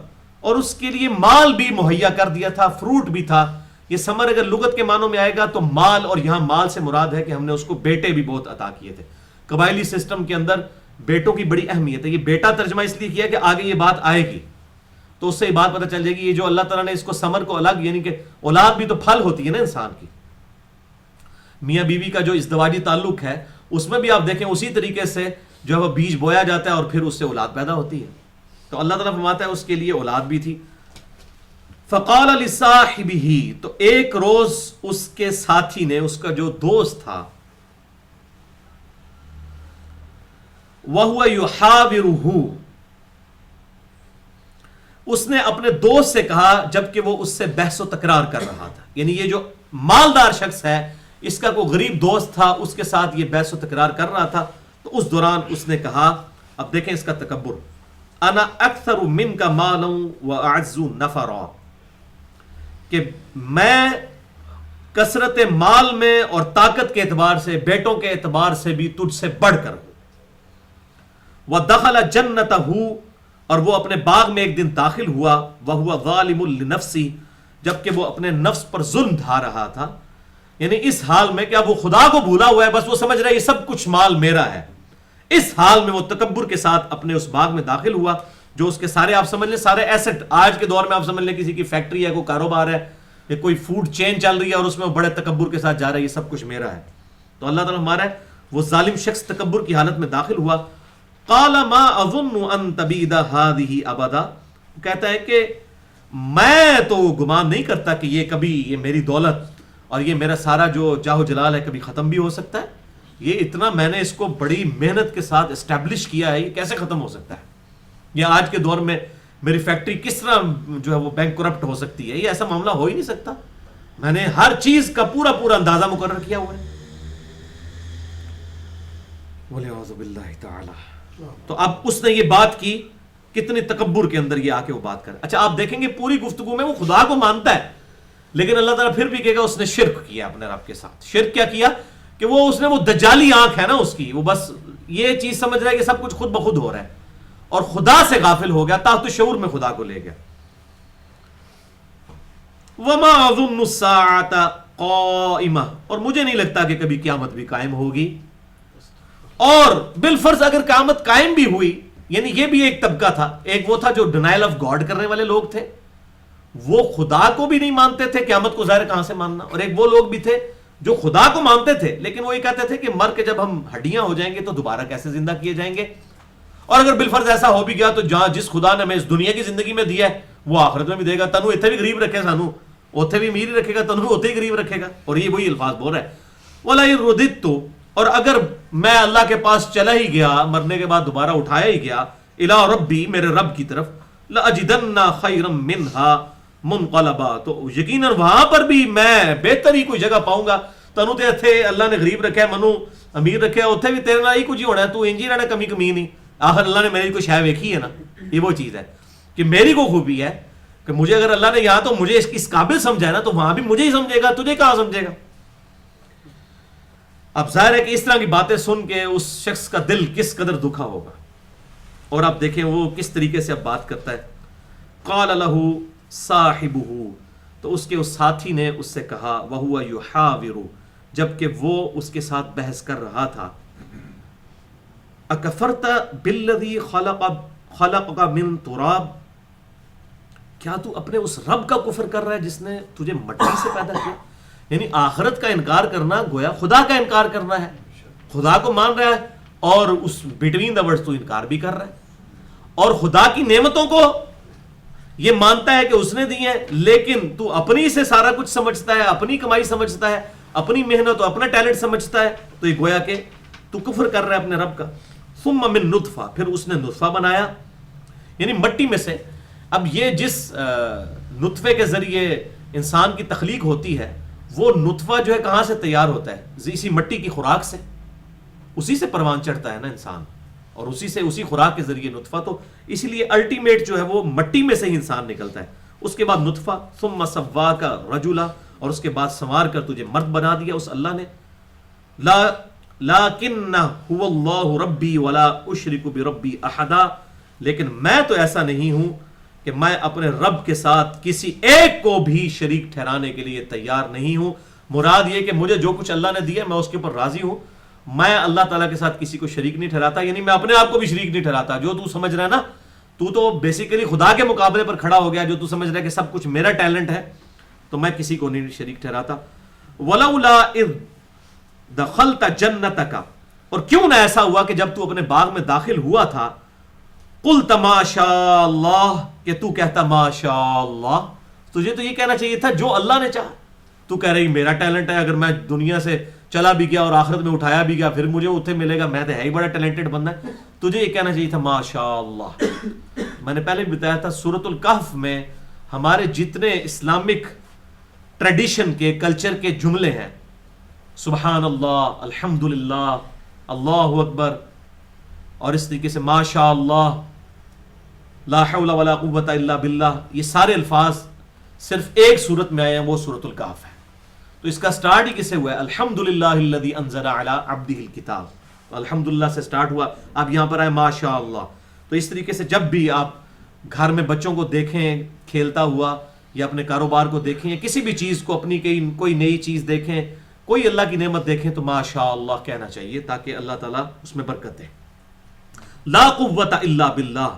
اور اس کے لیے مال بھی مہیا کر دیا تھا، فروٹ بھی تھا. یہ ثمر اگر لغت کے معنوں میں آئے گا تو مال، اور یہاں مال سے مراد ہے کہ ہم نے اس کو بیٹے بھی بہت عطا کیے تھے. قبائلی سسٹم کے اندر بیٹوں کی بڑی اہمیت ہے. یہ بیٹا ترجمہ اس لیے کیا کہ آگے یہ بات آئے گی تو اس سے یہ بات پتہ چل جائے گی. یہ جو اللہ تعالیٰ نے اس کو ثمر کو الگ، یعنی کہ اولاد بھی تو پھل ہوتی ہے نا انسان کی. میاں بیوی کا جو ازدواجی تعلق ہے اس میں بھی آپ دیکھیں اسی طریقے سے جو ہے وہ بیج بویا جاتا ہے اور پھر اس سے اولاد پیدا ہوتی ہے. تو اللہ تعالیٰ فرماتا ہے اس کے لیے اولاد بھی تھی. فقال لصاحبہ، تو ایک روز اس کے ساتھی نے، اس کا جو دوست تھا، وَهُوَ يُحَاوِرُهُ، اس نے اپنے دوست سے کہا جبکہ وہ اس سے بحث و تکرار کر رہا تھا. یعنی یہ جو مالدار شخص ہے اس کا کوئی غریب دوست تھا، اس کے ساتھ یہ بحث و تکرار کر رہا تھا. تو اس دوران اس نے کہا، اب دیکھیں اس کا تکبر، انا اکثر منک مالا واعز نفرا، کہ میں کثرت مال میں اور طاقت کے اعتبار سے، بیٹوں کے اعتبار سے بھی تجھ سے بڑھ کر ہوں. وَدَخَلَ جَنَّتَهُ، اور وہ اپنے باغ میں ایک دن داخل ہوا، وَهُوَ ظَالِمٌ لِنَفْسِهِ، جبکہ وہ اپنے نفس پر ظلم ڈھا رہا تھا. یعنی اس حال میں کہ اب وہ خدا کو بھولا ہوا ہے، بس وہ سمجھ رہا ہے یہ سب کچھ مال میرا ہے. اس حال میں وہ تکبر کے ساتھ اپنے اس باغ میں داخل ہوا جو اس کے سارے، آپ سمجھ لیں سارے ایسٹ، آج کے دور میں آپ سمجھ لیں کسی کی فیکٹری ہے، کوئی کاروبار ہے، یا کوئی فوڈ چین چل رہی ہے اور اس میں وہ بڑے تکبر کے ساتھ جا رہا ہے، یہ سب کچھ میرا ہے. تو اللہ تعالیٰ ہمارا ہے، وہ ظالم شخص تکبر کی حالت میں داخل ہوا. قال ما اظن ان تبید هذه ابدا، کہتا ہے کہ میں تو گمان نہیں کرتا کہ یہ کبھی، یہ میری دولت اور یہ میرا سارا جو جاہ و جلال ہے کبھی ختم بھی ہو سکتا ہے. یہ اتنا میں نے اس کو بڑی محنت کے ساتھ اسٹیبلش کیا ہے، یہ کیسے ختم ہو سکتا ہے؟ یا آج کے دور میں میری فیکٹری کس طرح جو ہے وہ بینک کرپٹ ہو سکتی ہے؟ یہ ایسا معاملہ ہو ہی نہیں سکتا. میں نے ہر چیز کا پورا پورا اندازہ مقرر کیا ہوا ہے. وَلِعُوذُ بِاللَّهِ تَعَالَى. تو اب اس نے یہ بات کی، کتنے تکبر کے اندر یہ آ کے وہ بات کر. اچھا آپ دیکھیں گے پوری گفتگو میں وہ خدا کو مانتا ہے، لیکن اللہ تعالیٰ پھر بھی کہے گا اس نے شرک کیا اپنے رب کے ساتھ. شرک کیا کیا؟ کہ وہ اس نے وہ دجالی آنکھ ہے نا اس کی، وہ بس یہ چیز سمجھ رہا ہے کہ سب کچھ خود بخود ہو رہا ہے اور خدا سے غافل ہو گیا، تحت شعور میں خدا کو لے گیا. وَمَا أَظُنُّ السَّاعَةَ قَائِمَةً، اور مجھے نہیں لگتا کہ کبھی قیامت بھی قائم ہوگی. اور بالفرض اگر قیامت قائم بھی ہوئی، یعنی یہ بھی ایک طبقہ تھا، ایک وہ تھا جو ڈینائل آف گاڈ کرنے والے لوگ تھے، وہ خدا کو بھی نہیں مانتے تھے، قیامت کو ظاہر کہاں سے ماننا. اور ایک وہ لوگ بھی تھے جو خدا کو مانتے تھے لیکن وہ یہ کہتے تھے کہ مر کے جب ہم ہڈیاں ہو جائیں گے تو دوبارہ کیسے زندہ کیے جائیں گے. اور اگر بالفرض ایسا ہو بھی گیا تو جس خدا نے ہمیں اس دنیا کی زندگی میں دیا ہے وہ آخرت میں بھی دے گا. تنو اتنے بھی غریب رکھے، سانو اوتھے بھی امیر ہی رکھے گا، تنو اوتھے ہی غریب رکھے گا. اور یہ وہی الفاظ بول رہا ہے. وَلَئِن رُدِدتُّ، اور اگر میں اللہ کے پاس چلا ہی گیا، مرنے کے بعد دوبارہ اٹھایا ہی گیا، اِلَىٰ رَبِّی، میرے رب کی طرف، لَأَجِدَنَّ خَيْرًا مِّنْهَا مُنْقَلَبًا، تو یقیناً وہاں پر بھی میں بہتر ہی کوئی جگہ پاؤں گا. تنو تے اتھے اللہ نے غریب رکھا ہے، منو امیر رکھا ہے، اتھے بھی تیرے نال ہی کچھ ہی ہونا ہے، تو انجی رہنا کمی کمی نہیں. آخر اللہ نے میری کوئی شے ویکھی ہے نا. یہ وہ چیز ہے کہ میری کو خوبی ہے کہ مجھے اگر اللہ نے یہاں تو مجھے اس قابل سمجھا ہے نا، تو وہاں بھی مجھے ہی سمجھے گا، تجھے کہاں سمجھے گا. اب ظاہر ہے کہ اس طرح کی باتیں سن کے اس شخص کا دل کس قدر دکھا ہوگا. اور آپ دیکھیں وہ کس طریقے سے اب بات کرتا ہے. قال له صاحبہ، تو اس کے اس ساتھی نے اس سے کہا، وہو یحاور، جبکہ وہ اس کے ساتھ بحث کر رہا تھا، اکفرت بالذی خلقک من تراب، کیا تو اپنے اس رب کا کفر کر رہا ہے جس نے تجھے مٹی سے پیدا کیا. یعنی آخرت کا انکار کرنا گویا خدا کا انکار کرنا ہے. خدا کو مان رہا ہے اور اس بٹوین دا ورڈز تو انکار بھی کر رہا ہے. اور خدا کی نعمتوں کو یہ مانتا ہے کہ اس نے دی ہیں، لیکن تو اپنی سے سارا کچھ سمجھتا ہے، اپنی کمائی سمجھتا ہے، اپنی محنت و اپنا ٹیلنٹ سمجھتا ہے. تو یہ گویا کہ تو کفر کر رہا ہے اپنے رب کا. ثم من نطفہ، پھر اس نے نطفہ بنایا، یعنی مٹی میں سے. اب یہ جس نطفے کے ذریعے انسان کی تخلیق ہوتی ہے، وہ نطفہ جو ہے کہاں سے تیار ہوتا ہے؟ اسی مٹی کی خوراک سے، اسی سے پروان چڑھتا ہے نا انسان، اور اسی خوراک کے ذریعے نطفہ. تو اسی لیے الٹیمیٹ جو ہے وہ مٹی میں سے ہی انسان نکلتا ہے. اس کے بعد نطفہ، ثم سواک رجلا، اور اس کے بعد سنوار کر تجھے مرد بنا دیا اس اللہ نے. لیکن هو اللہ ربی ولا اشرک بربی احدا، لیکن میں تو ایسا نہیں ہوں کہ میں اپنے رب کے ساتھ کسی ایک کو بھی شریک ٹھہرانے کے لیے تیار نہیں ہوں. مراد یہ کہ مجھے جو کچھ اللہ نے دیا میں اس کے اوپر راضی ہوں، میں اللہ تعالیٰ کے ساتھ کسی کو شریک نہیں ٹھہراتا، یعنی میں اپنے آپ کو بھی شریک نہیں ٹھہراتا. جو تو سمجھ رہا ہے نا، تو بیسیکلی خدا کے مقابلے پر کھڑا ہو گیا. جو تو سمجھ رہا ہے کہ سب کچھ میرا ٹیلنٹ ہے، تو میں کسی کو نہیں شریک ٹھہراتا. وَلَوْلَا إِذْ دَخَلْتَ جَنَّتَكَ، اور کیوں نہ ایسا ہوا کہ جب تو اپنے باغ میں داخل ہوا تھا، قُلْتَ مَا شَاءَ اللَّهُ، کہ تو کہتا ما شاء اللہ. تجھے تو یہ کہنا چاہیے تھا جو اللہ نے چاہا. تو کہہ رہی میرا ٹیلنٹ ہے، اگر میں دنیا سے چلا بھی گیا اور آخرت میں اٹھایا بھی گیا پھر مجھے اتنے ملے گا، میں تو ہے ہی بڑا ٹیلنٹڈ بندہ ہے. تجھے یہ کہنا چاہیے تھا ما شاء اللہ. میں نے پہلے بھی بتایا تھا سورۃ الکہف میں ہمارے جتنے اسلامک ٹریڈیشن کے کلچر کے جملے ہیں، سبحان اللہ، الحمدللہ، اللہ اکبر، اور اس طریقے سے ما شاء اللہ، لا حول ولا قوت الا باللہ، یہ سارے الفاظ صرف ایک صورت میں آئے ہیں، وہ سورۃ الکہف ہے. تو اس کا سٹارٹ ہی کس سے ہوا ہے؟ الحمدللہ الذی انزل علی عبدہ الکتاب. الحمدللہ سے سٹارٹ ہوا. اب یہاں پر آئے ما شاء اللہ. تو اس طریقے سے جب بھی آپ گھر میں بچوں کو دیکھیں کھیلتا ہوا، یا اپنے کاروبار کو دیکھیں، یا کسی بھی چیز کو، اپنی کوئی نئی چیز دیکھیں، کوئی اللہ کی نعمت دیکھیں، تو ما شاء اللہ کہنا چاہیے تاکہ اللہ تعالیٰ اس میں برکت دے. لا قوت الا باللہ،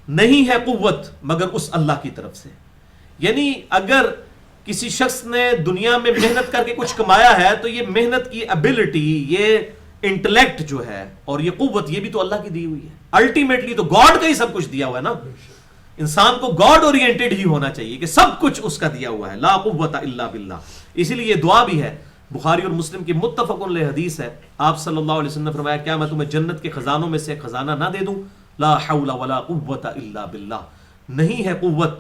نہیں ہے قوت مگر اس اللہ کی طرف سے. یعنی اگر کسی شخص نے دنیا میں محنت کر کے کچھ کمایا ہے تو یہ محنت کی ابیلٹی، یہ انٹلیکٹ جو ہے اور یہ قوت، یہ بھی تو اللہ کی دی ہوئی ہے. الٹیمیٹلی تو گاڈ کا ہی سب کچھ دیا ہوا ہے نا. انسان کو گاڈ اورینٹڈ ہی ہونا چاہیے کہ سب کچھ اس کا دیا ہوا ہے. لا قوت الا باللہ. اسی لیے یہ دعا بھی ہے، بخاری اور مسلم کی متفق علیہ حدیث ہے. آپ صلی اللہ علیہ وسلم نے فرمایا کیا میں تمہیں جنت کے خزانوں میں سے خزانہ نہ دے دوں؟ لا حول ولا قوت الا باللہ. نہیں ہے قوت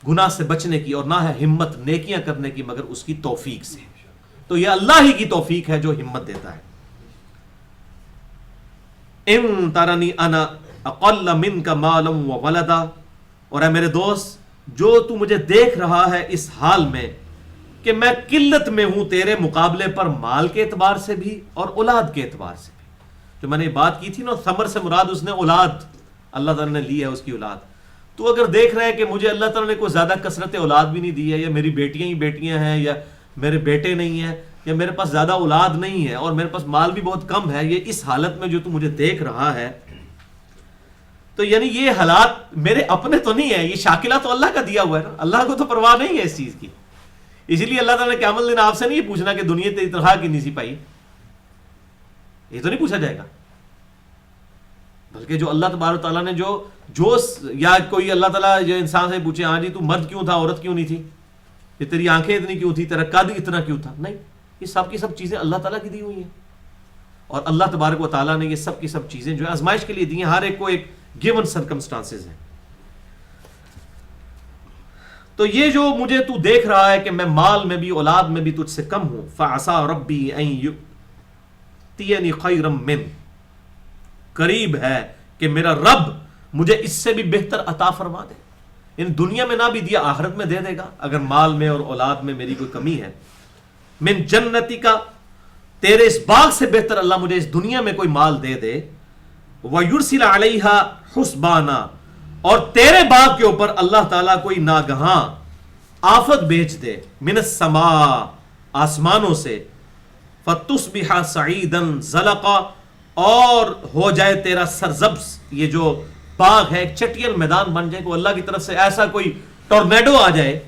گناہ سے بچنے کی اور نہ ہے ہمت نیکیاں کرنے کی مگر اس کی توفیق سے. تو یہ اللہ ہی کی توفیق ہے جو ہمت دیتا ہے. ان ترنی انا اقل منک مالا وولدا، اور اے میرے دوست جو تو مجھے دیکھ رہا ہے اس حال میں کہ میں قلت میں ہوں تیرے مقابلے پر، مال کے اعتبار سے بھی اور اولاد کے اعتبار سے بھی. جو میں نے بات کی تھی نا، ثمر سے مراد اس نے اولاد، اللہ تعالیٰ نے لی ہے اس کی اولاد. تو اگر دیکھ رہا ہے کہ مجھے اللہ تعالیٰ نے کوئی زیادہ کثرت اولاد بھی نہیں دی ہے، یا میری بیٹیاں ہی بیٹیاں ہیں، یا میرے بیٹے نہیں ہیں، یا میرے پاس زیادہ اولاد نہیں ہے اور میرے پاس مال بھی بہت کم ہے، یہ اس حالت میں جو تو مجھے دیکھ رہا ہے، تو یعنی یہ حالات میرے اپنے تو نہیں ہے، یہ شاکلہ تو اللہ کا دیا ہوا ہے نا. اللہ کو تو پرواہ نہیں ہے اس چیز کی. اسی لیے اللہ تعالیٰ نے قیامت دن آپ سے نہیں پوچھنا کہ دنیا تیری تنخواہ کی نہیں سی پائی، یہ تو نہیں پوچھا جائے گا. بلکہ جو اللہ تبارک تعالیٰ نے جو یا کوئی اللہ تعالیٰ جو انسان سے پوچھے ہاں جی تو مرد کیوں تھا، عورت کیوں نہیں تھی، یہ تیری آنکھیں اتنی کیوں تھی، تیرا قد اتنا کیوں تھا، نہیں، یہ سب کی سب چیزیں اللہ تعالیٰ کی دی ہوئی ہیں. اور اللہ تبارک و تعالیٰ نے یہ سب کی سب چیزیں جو ہے آزمائش کے لیے دی ہیں. ہر ایک کو ایک گیون سرکمسٹانسز ہیں. تو یہ جو مجھے تو دیکھ رہا ہے کہ میں مال میں بھی اولاد میں بھی تجھ سے کم ہوں، فعسا ربی ان یؤتینی خیرا من، قریب ہے کہ میرا رب مجھے اس سے بھی بہتر عطا فرما دے. یعنی دنیا میں نہ بھی دیا آخرت میں دے دے گا اگر مال میں اور اولاد میں میری کوئی کمی ہے. من جنتی کا، تیرے اس باغ سے بہتر اللہ مجھے اس دنیا میں کوئی مال دے دے. وَيُرْسِلَ عَلَيْهَا حُسْبَانًا، اور تیرے باغ کے اوپر اللہ تعالیٰ کوئی ناگہاں آفت بھیج دے، من السماء، آسمانوں سے، فَتُصْبِحَ سَعِيدًا زَلَقًا، اور ہو جائے تیرا سرزبز، یہ جو باغ ہے ایک چٹیل میدان بن جائے. کوئی اللہ کی طرف سے ایسا کوئی ٹورنیڈو آ جائے،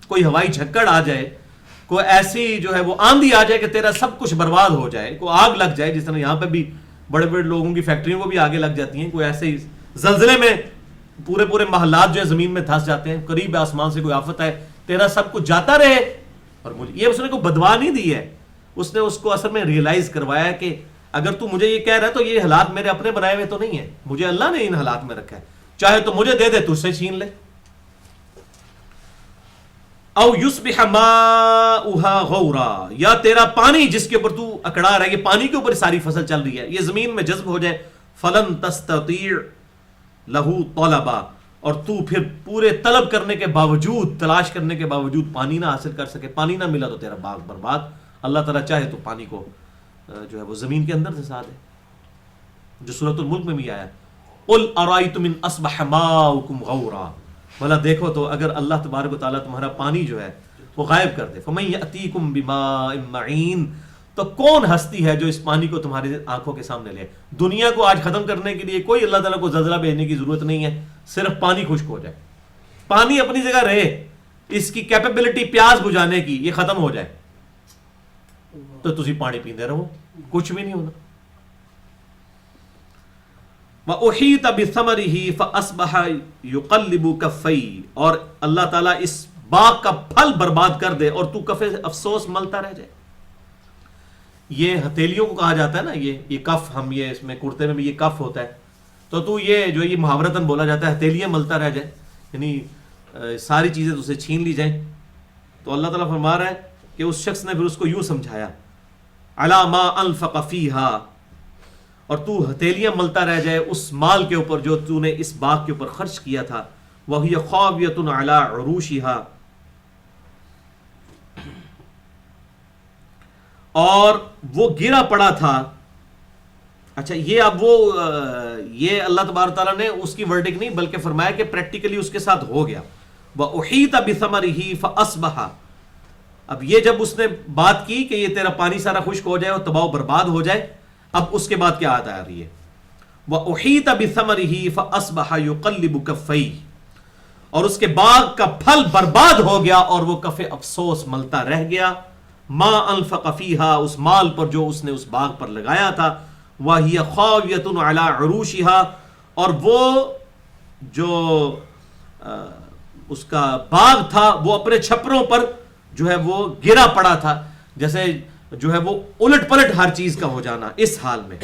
کوئی ہوائی جھکڑ آ جائے، کوئی ایسی جو ہے وہ آندھی آ جائے کہ تیرا سب کچھ برباد ہو جائے، کوئی آگ لگ جائے، جس طرح یہاں پہ بھی بڑے بڑے لوگوں کی فیکٹریوں کو بھی آگے لگ جاتی ہیں. کوئی ایسے زلزلے میں پورے محلات جو ہے زمین میں دھس جاتے ہیں. قریب آسمان سے کوئی آفت ہے، تیرا سب کچھ جاتا رہے. اور مجھے یہ اس نے کوئی بدوا نہیں دی ہے، اس نے اس کو اصل میں ریئلائز کروایا ہے کہ اگر تو مجھے یہ کہہ رہا ہے تو یہ حالات میرے اپنے بنائے ہوئے تو نہیں ہے، مجھے اللہ نے ان حالات میں رکھا ہے، چاہے تو مجھے دے دے تجھ سے چھین لے. او یصبح ماؤها غورا، یا تیرا پانی جس کے اوپر تو اکڑا رہا ہے، یہ پانی کے اوپر ساری فصل چل رہی ہے، یہ زمین میں جذب ہو جائے. فلن تستطيع له طلبا، اور تو پھر پورے طلب کرنے کے باوجود، تلاش کرنے کے باوجود پانی نہ حاصل کر سکے، پانی نہ ملا تو تیرا باغ برباد. اللہ تعالیٰ چاہے تو پانی کو جو ہے وہ زمین کے اندر دھسا دے، جو سورۃ الملک میں بھی آیا. قل ارایتم ان اصبح ماؤکم غورا، بھلا دیکھو تو اگر اللہ تبارک و تعالیٰ تمہارا پانی جو ہے وہ غائب کر دے، فمن یأتیکم بماء معین، تو کون ہستی ہے جو اس پانی کو تمہاری آنکھوں کے سامنے لے؟ دنیا کو آج ختم کرنے کے لیے کوئی اللہ تعالیٰ کو زلزلہ بھیجنے کی ضرورت نہیں ہے، صرف پانی خشک ہو جائے، پانی اپنی جگہ رہے، اس کی کیپیبلٹی پیاس بجھانے کی یہ ختم ہو جائے تو تسی پانی پیندے رہو، کچھ بھی نہیں ہونا۔ وَأُحِيطَ بِثَمَرِهِ فَأَصْبَحَ يُقَلِّبُ كَفَّيْهِ، اور اللہ تعالیٰ اس باغ کا پھل برباد کر دے اور تو کفے افسوس ملتا رہ جائے۔ یہ ہتھیلیوں کو کہا جاتا ہے نا، یہ کف، ہم یہ اس میں کرتے میں بھی یہ کف ہوتا ہے، تو یہ جو یہ محاورتاً بولا جاتا ہے ہتھیلیاں ملتا رہ جائے، یعنی ساری چیزیں تو اسے چھین لی جائیں۔ تو اللہ تعالیٰ فرما رہا ہے کہ اس شخص نے پھر اس کو یوں سمجھایا، عَلَى مَا أَنفَقَ فِيهَا، اور تو ہتھیلیاں ملتا رہ جائے اس مال کے اوپر جو تو نے اس باغ کے اوپر خرچ کیا تھا، وَهِيَ خَاوِيَةٌ عَلَى عُرُوشِهَا، اور وہ گرا پڑا تھا۔ اچھا یہ اب وہ یہ اللہ تبارک تعالیٰ نے اس کی ورڈک نہیں بلکہ فرمایا کہ پریکٹیکلی اس کے ساتھ ہو گیا۔ وَأُحِيطَ بِثَمَرِهِ فَأَصْبَحَ، اب یہ جب اس نے بات کی کہ یہ تیرا پانی سارا خشک ہو جائے اور تباہ و برباد ہو جائے، اب اس کے بعد کیا آتا آ رہی ہے، وَأُحِيطَ بِثَمَرِهِ فَأَصْبَحَ يُقَلِّبُ كَفَّيْهِ، اور اس کے باغ کا پھل برباد ہو گیا اور وہ کف افسوس ملتا رہ گیا، ما انفق فیہا، اس مال پر جو اس نے اس باغ پر لگایا تھا، وَهِيَ خَاوِيَةٌ عَلَى عُرُوشِهَا، اور وہ جو اس کا باغ تھا وہ اپنے چھپروں پر جو ہے وہ گرا پڑا تھا، جیسے جو ہے وہ الٹ پلٹ ہر چیز کا ہو جانا اس حال میں۔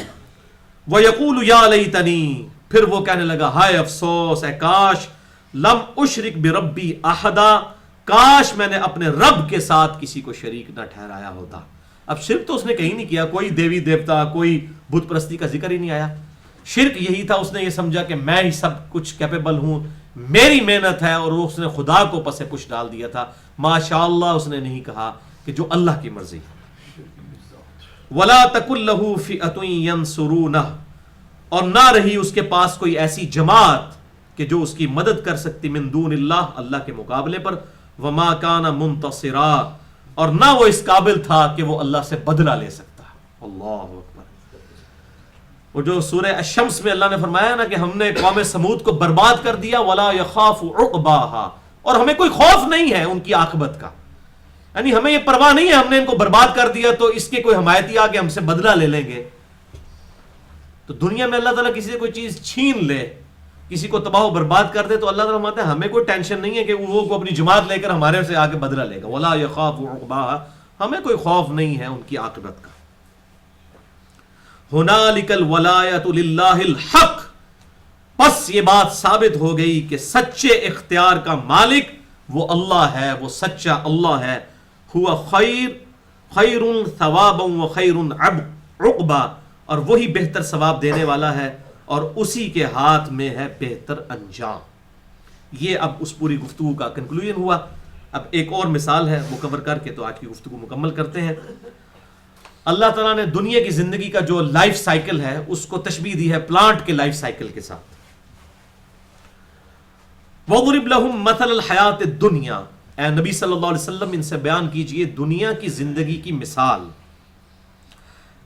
وَيَقُولُ يَا لَيْتَنِي، پھر وہ کہنے لگا ہائے افسوس، اے کاش، لم اشرک بربی احدا، کاش میں نے اپنے رب کے ساتھ کسی کو شریک نہ ٹھہرایا ہوتا۔ اب شرک تو اس نے کہیں نہیں کیا، کوئی دیوی دیوتا، کوئی بت پرستی کا ذکر ہی نہیں آیا۔ شرک یہی تھا، اس نے یہ سمجھا کہ میں ہی سب کچھ کیپیبل ہوں، میری محنت ہے، اور اس نے خدا کو پس پش ڈال دیا تھا۔ ماشاء اللہ اس نے نہیں کہا کہ جو اللہ کی مرضی۔ وَلَا تَكُن لَهُ فِئَةٌ يَنْصُرُونَهُ، اور نہ رہی اس کے پاس کوئی ایسی جماعت کہ جو اس کی مدد کر سکتی، من دون اللہ، اللہ کے مقابلے پر، وَمَا كَانَ مُنْتَصِرًا، اور نہ وہ اس قابل تھا کہ وہ اللہ سے بدلہ لے سکتا۔ اللہ اکبر۔ وہ جو سورہ الشمس میں اللہ نے فرمایا نا کہ ہم نے قوم سمود کو برباد کر دیا، وَلَا يَخَافُ عُقْبَاهَا، اور ہمیں کوئی خوف نہیں ہے ان کی عاقبت کا، یعنی ہمیں یہ پرواہ نہیں ہے ہم نے ان کو برباد کر دیا تو اس کے کوئی حمایتی آ کے ہم سے بدلہ لے لیں گے۔ تو دنیا میں اللہ تعالیٰ کسی سے کوئی چیز چھین لے، کسی کو تباہ و برباد کر دے، تو اللہ تعالیٰ فرماتا ہے ہمیں کوئی ٹینشن نہیں ہے کہ وہ اپنی جماعت لے کر ہمارے سے آ کے بدلہ لے گا۔ وَلَا يَخَافُ عُقْبَاهَا، ہمیں کوئی خوف نہیں ہے ان کی عاقبت کا۔ هُنَالِكَ الْوَلَایَةُ لِلَّهِ الْحَقِّ، پس یہ بات ثابت ہو گئی کہ سچے اختیار کا مالک وہ اللہ ہے، وہ سچا اللہ ہے۔ ہوا خیر ثوابا و خیر عقبا، اور وہی بہتر ثواب دینے والا ہے اور اسی کے ہاتھ میں ہے بہتر انجام۔ یہ اب اس پوری گفتگو کا کنکلوژن ہوا۔ اب ایک اور مثال ہے وہ کور کر کے تو آج کی گفتگو مکمل کرتے ہیں۔ اللہ تعالیٰ نے دنیا کی زندگی کا جو لائف سائیکل ہے اس کو تشبیہ دی ہے پلانٹ کے لائف سائیکل کے ساتھ۔ وَضْرِبْ لَهُمْ مَثَلَ الْحَيَاةِ الدُّنْيَا، اے نبی صلی اللہ علیہ وسلم ان سے بیان کیجئے دنیا کی زندگی کی مثال۔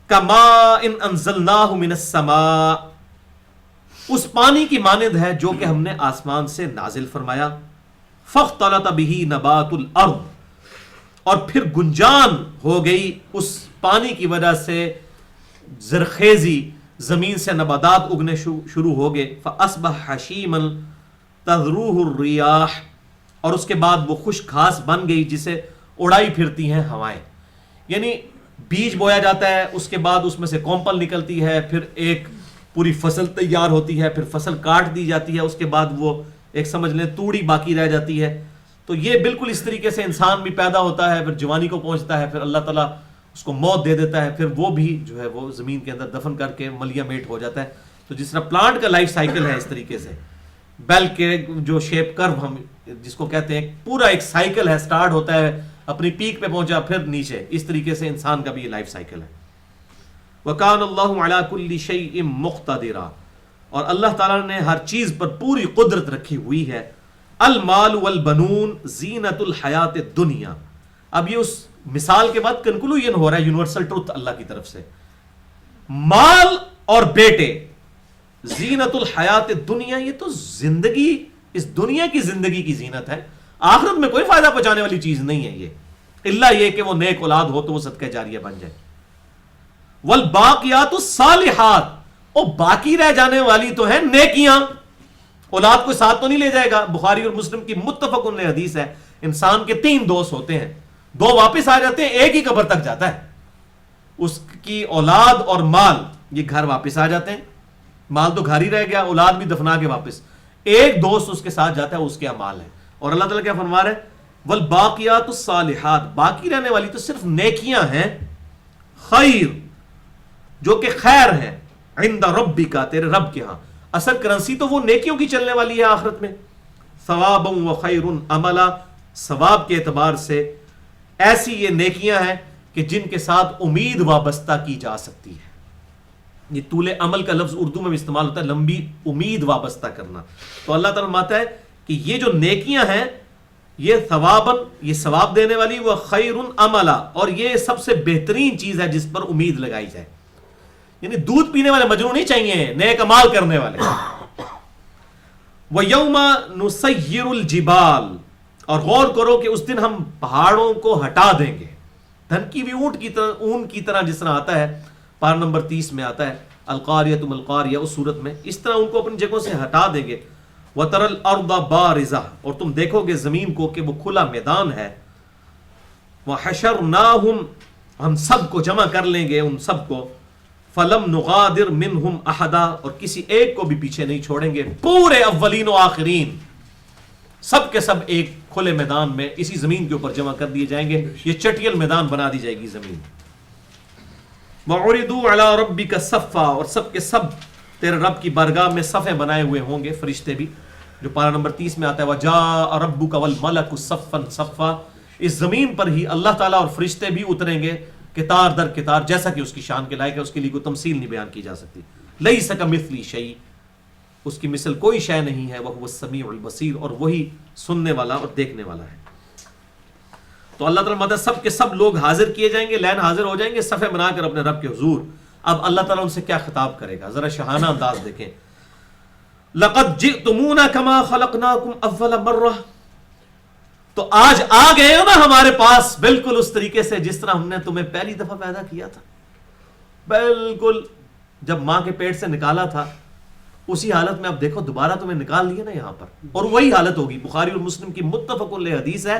كَمَاءٍ أَنزَلْنَاهُ مِنَ السَّمَاءِ، اس پانی کی مانند ہے جو کہ ہم نے آسمان سے نازل فرمایا۔ فَاخْتَلَطَ بِهِ نَبَاتُ الْأَرْضِ، اور پھر گنجان ہو گئی اس پانی کی وجہ سے زرخیزی، زمین سے نباتات اگنے شروع ہو گئے۔ فَأَصْبَحَ حَشِيمًا تَذْرُوهُ الرِّيَاحُ، اور اس کے بعد وہ خشک گھاس بن گئی جسے اڑائی پھرتی ہیں ہوائیں۔ یعنی بیج بویا جاتا ہے، اس کے بعد اس میں سے کومپل نکلتی ہے، پھر ایک پوری فصل تیار ہوتی ہے، پھر فصل کاٹ دی جاتی ہے، اس کے بعد وہ ایک سمجھ لیں توڑی باقی رہ جاتی ہے۔ تو یہ بالکل اس طریقے سے انسان بھی پیدا ہوتا ہے، پھر جوانی کو پہنچتا ہے، پھر اللہ تعالیٰ اس کو موت دے دیتا ہے، پھر وہ بھی جو ہے وہ زمین کے اندر دفن کر کے ملیا میٹ ہو جاتا ہے۔ تو جس طرح پلانٹ کا لائف سائیکل ہے اس طریقے سے، بیل کے جو شیپ کرو ہم جس کو کہتے ہیں، پورا ایک سائیکل ہے، سٹارٹ ہوتا ہے اپنی پیک پہ پہنچا پھر نیچے، اس طریقے سے انسان کا بھی یہ لائف سائیکل ہے۔ وَكَانَ اللَّهُ عَلَى كُلِّ شَيْءٍ مُقْتَدِرًا، اور اللہ تعالیٰ نے ہر چیز پر پوری قدرت رکھی ہوئی ہے۔ المال والبنون زینت الحیات الدنیا، اب یہ اس مثال کے بعد کنکلوژن ہو رہا ہے یونیورسل ٹروتھ اللہ کی طرف سے. مال اور بیٹے زینت الحیات دنیا، یہ تو زندگی، اس دنیا کی زندگی کی زینت ہے، آخرت میں کوئی فائدہ پہنچانے والی چیز نہیں ہے یہ، الا یہ کہ وہ نیک اولاد ہو تو وہ صدقہ جاریہ بن جائے. والباقیات الصالحات، اور باقی رہ جانے والی تو ہیں نیکیاں. اولاد کو ساتھ تو نہیں لے جائے گا. بخاری اور مسلم کی متفق علیہ حدیث ہے، انسان کے 3 دوست ہوتے ہیں، 2 واپس آ جاتے ہیں، ایک ہی قبر تک جاتا ہے. اس کی اولاد اور مال یہ گھر واپس آ جاتے ہیں، مال تو گھر ہی رہ گیا، اولاد بھی دفنا کے واپس، ایک دوست اس کے ساتھ جاتا ہے، اس کے اعمال ہے. اور اللہ تعالیٰ کیا فرما رہے ہیں؟ والباقیات الصالحات، باقی رہنے والی تو صرف نیکیاں ہیں، خیر، جو کہ خیر ہیں، عند ربک، تیرے رب کے ہاں. اصل کرنسی تو وہ نیکیوں کی چلنے والی ہے آخرت میں. ثوابا و خیر عملا، ثواب کے اعتبار سے ایسی یہ نیکیاں ہیں کہ جن کے ساتھ امید وابستہ کی جا سکتی ہے. یہ طول عمل کا لفظ اردو میں بھی استعمال ہوتا ہے، لمبی امید وابستہ کرنا. تو اللہ تعالیٰ فرماتا ہے کہ یہ جو نیکیاں ہیں یہ ثواباً، یہ ثواب دینے والی، وہ خیر عملا، اور یہ سب سے بہترین چیز ہے جس پر امید لگائی جائے. یعنی دودھ پینے والے مجنون نہیں چاہیے، نیک اعمال کرنے والے. وَيَوْمَ نُسَيِّرُ الْجِبَالِ، اور غور کرو کہ اس دن ہم پہاڑوں کو ہٹا دیں گے. دھنکی بھی اون کی طرح جس طرح آتا ہے، پارہ نمبر 30 میں آتا ہے القاریۃ ما القاریہ، اس صورت میں اس طرح ان کو اپنی جگہوں سے ہٹا دیں گے. وَتَرَى الْأَرْضَ بَارِزَةً، اور تم دیکھو گے زمین کو کہ وہ کھلا میدان ہے. وَحَشَرْنَاهُمْ، ہم سب کو جمع کر لیں گے، ان سب کو. فَلَمْ نُغَادِرْ مِنْهُمْ أَحَدًا، اور کسی ایک کو بھی پیچھے نہیں چھوڑیں گے. پورے اولین و آخرین سب کے سب ایک کھلے میدان میں اسی زمین کے اوپر جمع کر دیے جائیں گے. یہ چٹیل میدان بنا دی جائے گی زمین. وَعُرِضُوا عَلَىٰ رَبِّكَ صَفًّا، اور سب کے سب تیرے رب کی بارگاہ میں صفیں بنائے ہوئے ہوں گے، فرشتے بھی، جو پارہ نمبر 30 میں آتا ہے وَجَاءَ رَبُّكَ وَالْمَلَكُ صَفًّا صَفًّا. اس زمین پر ہی اللہ تعالیٰ اور فرشتے بھی اتریں گے قطار در قطار، جیسا کہ اس کی شان کے لائق ہے، اس کے لیے کوئی تمثیل نہیں بیان کی جا سکتی. لَيْسَ كَمِثْلِهِ شَيْءٌ، اس کی مثل کوئی شے نہیں ہے. وَهُوَ السَّمِيعُ الْبَصِيرُ، اور وہی سننے والا اور دیکھنے والا ہے. تو اللہ تعالیٰ مدد، سب کے سب لوگ حاضر کیے جائیں گے، لین حاضر ہو جائیں گے صفے بنا کر اپنے رب کے حضور. اب اللہ تعالیٰ ان سے کیا خطاب کرے گا، ذرا شہانہ انداز دیکھیں. لَقَدْ جِئْتُمُونَا كَمَا خَلَقْنَاكُمْ أَوَّلَ مَرَّةٍ، تو آج آ گئے ہو نا ہمارے پاس بالکل اس طریقے سے جس طرح ہم نے تمہیں پہلی دفعہ پیدا کیا تھا. بالکل جب ماں کے پیٹ سے نکالا تھا اسی حالت میں اب دیکھو دوبارہ تمہیں نکال لیا نا یہاں پر، اور وہی حالت ہوگی. بخاری اور مسلم کی متفق علیہ حدیث ہے،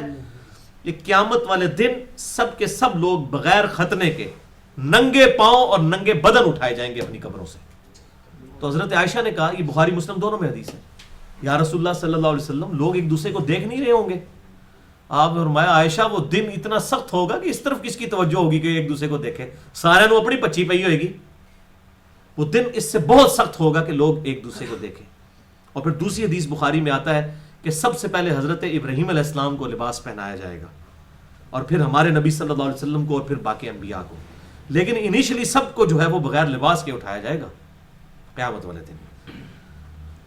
یہ قیامت والے دن سب کے سب لوگ بغیر ختنے کے ننگے پاؤں اور ننگے بدن اٹھائے جائیں گے اپنی قبروں سے. تو حضرت عائشہ نے کہا، یہ بخاری مسلم دونوں میں حدیث ہے، یا رسول اللہ صلی اللہ علیہ وسلم لوگ ایک دوسرے کو دیکھ نہیں رہے ہوں گے. آپ نے فرمایا عائشہ وہ دن اتنا سخت ہوگا کہ اس طرف کس کی توجہ ہوگی کہ ایک دوسرے کو دیکھے، سارے نے اپنی پچی پئی ہوئے گی. وہ دن اس سے بہت سخت ہوگا کہ لوگ ایک دوسرے کو دیکھیں. اور پھر دوسری حدیث بخاری میں آتا ہے کہ سب سے پہلے حضرت ابراہیم علیہ السلام کو لباس پہنایا جائے گا، اور پھر ہمارے نبی صلی اللہ علیہ وسلم کو، اور پھر باقی انبیاء کو. لیکن انیشلی سب کو جو ہے وہ بغیر لباس کے اٹھایا جائے گا قیامت والے دن.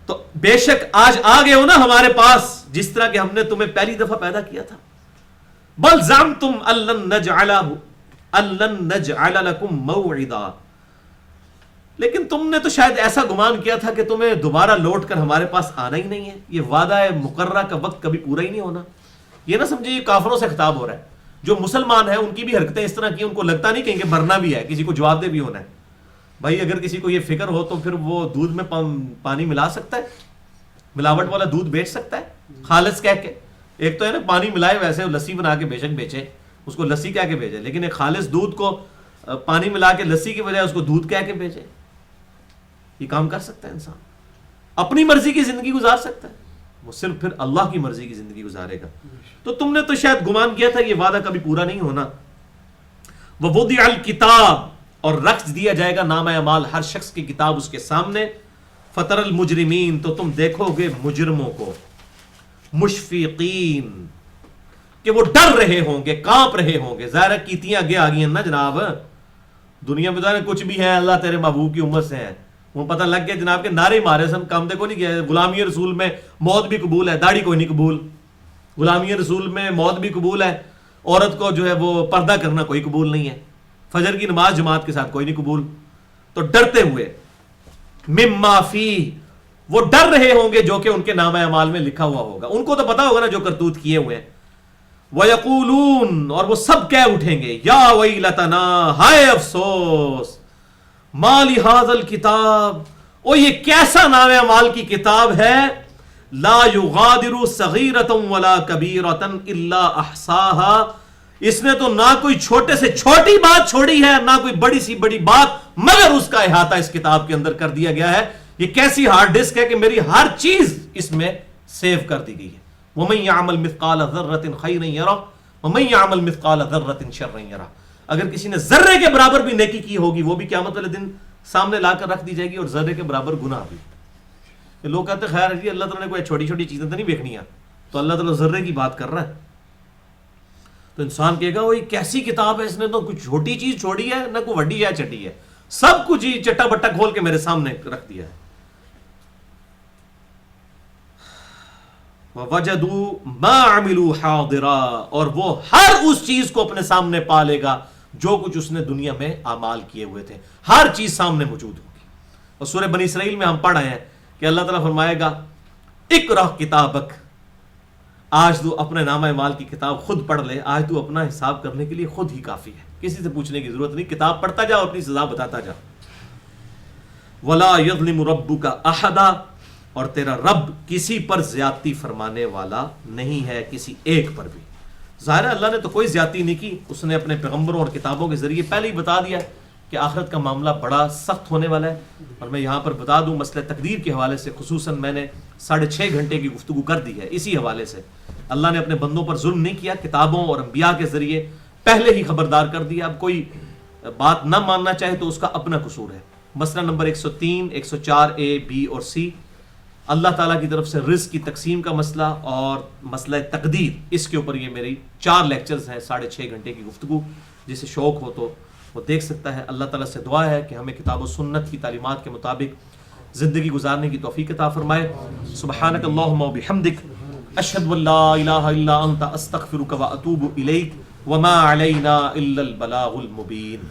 تو بے شک آج آ گئے ہو نا ہمارے پاس جس طرح کہ ہم نے تمہیں پہلی دفعہ پیدا کیا تھا. بل زعمتم ان لن نجعل لكم موعدا، لیکن تم نے تو شاید ایسا گمان کیا تھا کہ تمہیں دوبارہ لوٹ کر ہمارے پاس آنا ہی نہیں ہے. یہ وعدہ مقررہ کا وقت کبھی پورا ہی نہیں ہونا. یہ نہ سمجھے یہ کافروں سے خطاب ہو رہا ہے. جو مسلمان ہیں ان کی بھی حرکتیں اس طرح کی، ان کو لگتا نہیں کہیں کہ مرنا بھی ہے، کسی کو جواب دہ بھی ہونا ہے. بھائی اگر کسی کو یہ فکر ہو تو پھر وہ دودھ میں پانی ملا سکتا ہے، ملاوٹ والا دودھ بیچ سکتا ہے خالص کہہ کے. ایک تو ہے نا پانی ملائے ویسے لسی بنا کے بے شک بیچے، اس کو لسی کہہ کے بیچے، لیکن ایک خالص دودھ کو پانی ملا کے لسی کی بجائے اس کو دودھ کہہ کے بیچے. یہ کام کر سکتا ہے انسان؟ اپنی مرضی کی زندگی گزار سکتا ہے؟ وہ صرف پھر اللہ کی مرضی کی زندگی گزارے گا. تو تم نے تو شاید گمان کیا تھا یہ وعدہ کبھی پورا نہیں ہونا. وَوُضِعَ الْكِتَابُ، اور رکھ دیا جائے گا نامہ اعمال، ہر شخص کی کتاب اس کے سامنے. فَتَرَى الْمُجْرِمِينَ، تو تم دیکھو گے مجرموں کو، مشفقین، کہ وہ ڈر رہے ہوں گے، کانپ رہے ہوں گے. ظاہر کیتیاں آگے آ گئی ہیں نا جناب، دنیا میں تو کچھ بھی ہے اللہ تیرے محبوب کی امت سے ہے. وہ پتہ لگ گیا جناب کے نعرے مارے سن، کام دیکھو نہیں کیا. غلامی رسول میں موت بھی قبول ہے، داڑھی کوئی نہیں قبول. غلامی رسول میں موت بھی قبول ہے، عورت کو جو ہے وہ پردہ کرنا کوئی قبول نہیں ہے، فجر کی نماز جماعت کے ساتھ کوئی نہیں قبول. تو ڈرتے ہوئے مما فی، وہ ڈر رہے ہوں گے جو کہ ان کے نامہ اعمال میں لکھا ہوا ہوگا. ان کو تو پتا ہوگا نا جو کرتوت کیے ہوئے ہیں. وَيَقُولُونَ، اور وہ سب کہہ اٹھیں گے یا ویلتنا، ہائے افسوس، ما لِهَذَا الْكِتَابِ، او یہ کیسا نامہ اعمال کی کتاب ہے، لا یغادر صغیرۃ ولا کبیرۃ الا احصاها، اس نے تو نہ کوئی چھوٹے سے چھوٹی بات چھوڑی ہے، نہ کوئی بڑی سی بڑی بات، مگر اس کا احاطہ اس کتاب کے اندر کر دیا گیا ہے. یہ کیسی ہارڈ ڈسک ہے کہ میری ہر چیز اس میں سیو کر دی گئی ہے. وَمَن يَعْمَلْ مِثْقَالَ ذَرَّةٍ خَيْرًا يَرَهُ وَمَن يَعْمَلْ مِثْقَالَ ذَرَّةٍ شَرًّا يَرَهُ. اگر کسی نے ذرے کے برابر بھی نیکی کی ہوگی وہ بھی قیامت والے دن سامنے لا کر رکھ دی جائے گی، اور ذرے کے برابر گناہ بھی. کہ لوگ کہتے ہیں خیر جی اللہ تعالیٰ نے کوئی چھوٹی چھوٹی چیزیں تو نہیں دیکھنی ہے، تو اللہ تعالیٰ ذرے کی بات کر رہا ہے. تو انسان کہے گا وہ کیسی کتاب ہے، اس نے تو کوئی چھوٹی چیز چھوڑی ہے، نہ کوئی وڈی ہے چٹی ہے، سب کچھ ہی چٹا بٹا کھول کے میرے سامنے رکھ دیا ہے. وَوَجَدُوا مَا عَمِلُوا حَاضِرًا، اور وہ ہر اس چیز کو اپنے سامنے پا لے گا جو کچھ اس نے دنیا میں اعمال کیے ہوئے تھے، ہر چیز سامنے موجود ہوگی. اور سورہ بنی اسرائیل میں ہم پڑھ آئے ہیں کہ اللہ تعالیٰ فرمائے گا اقرأ کتابک، آج تو اپنے نامہ اعمال کی کتاب خود پڑھ لے، آج تو اپنا حساب کرنے کے لیے خود ہی کافی ہے، کسی سے پوچھنے کی ضرورت نہیں، کتاب پڑھتا جا، اپنی سزا بتاتا جا. وَلَا يَظْلِمُ رَبُّكَ أَحَدًا، اور تیرا رب کسی پر زیادتی فرمانے والا نہیں ہے، کسی ایک پر بھی. ظاہر ہے اللہ نے تو کوئی زیادتی نہیں کی، اس نے اپنے پیغمبروں اور کتابوں کے ذریعے پہلے ہی بتا دیا کہ آخرت کا معاملہ بڑا سخت ہونے والا ہے. اور میں یہاں پر بتا دوں مسئلہ تقدیر کے حوالے سے خصوصاً میں نے 6.5 گھنٹے کی گفتگو کر دی ہے اسی حوالے سے. اللہ نے اپنے بندوں پر ظلم نہیں کیا، کتابوں اور انبیاء کے ذریعے پہلے ہی خبردار کر دیا. اب کوئی بات نہ ماننا چاہے تو اس کا اپنا قصور ہے. مسئلہ نمبر 103 104 A B اور C، اللہ تعالیٰ کی طرف سے رزق کی تقسیم کا مسئلہ اور مسئلہ تقدیر، اس کے اوپر یہ میری 4 لیکچرز ہیں، 6.5 گھنٹے کی گفتگو. جسے شوق ہو تو وہ دیکھ سکتا ہے. اللہ تعالیٰ سے دعا ہے کہ ہمیں کتاب و سنت کی تعلیمات کے مطابق زندگی گزارنے کی توفیق عطا فرمائے. سبحانک اللہم و بحمدک، اشہد ان لا الہ الا انت، استغفرک و اتوب الیک، وما علینا الا البلاغ المبین.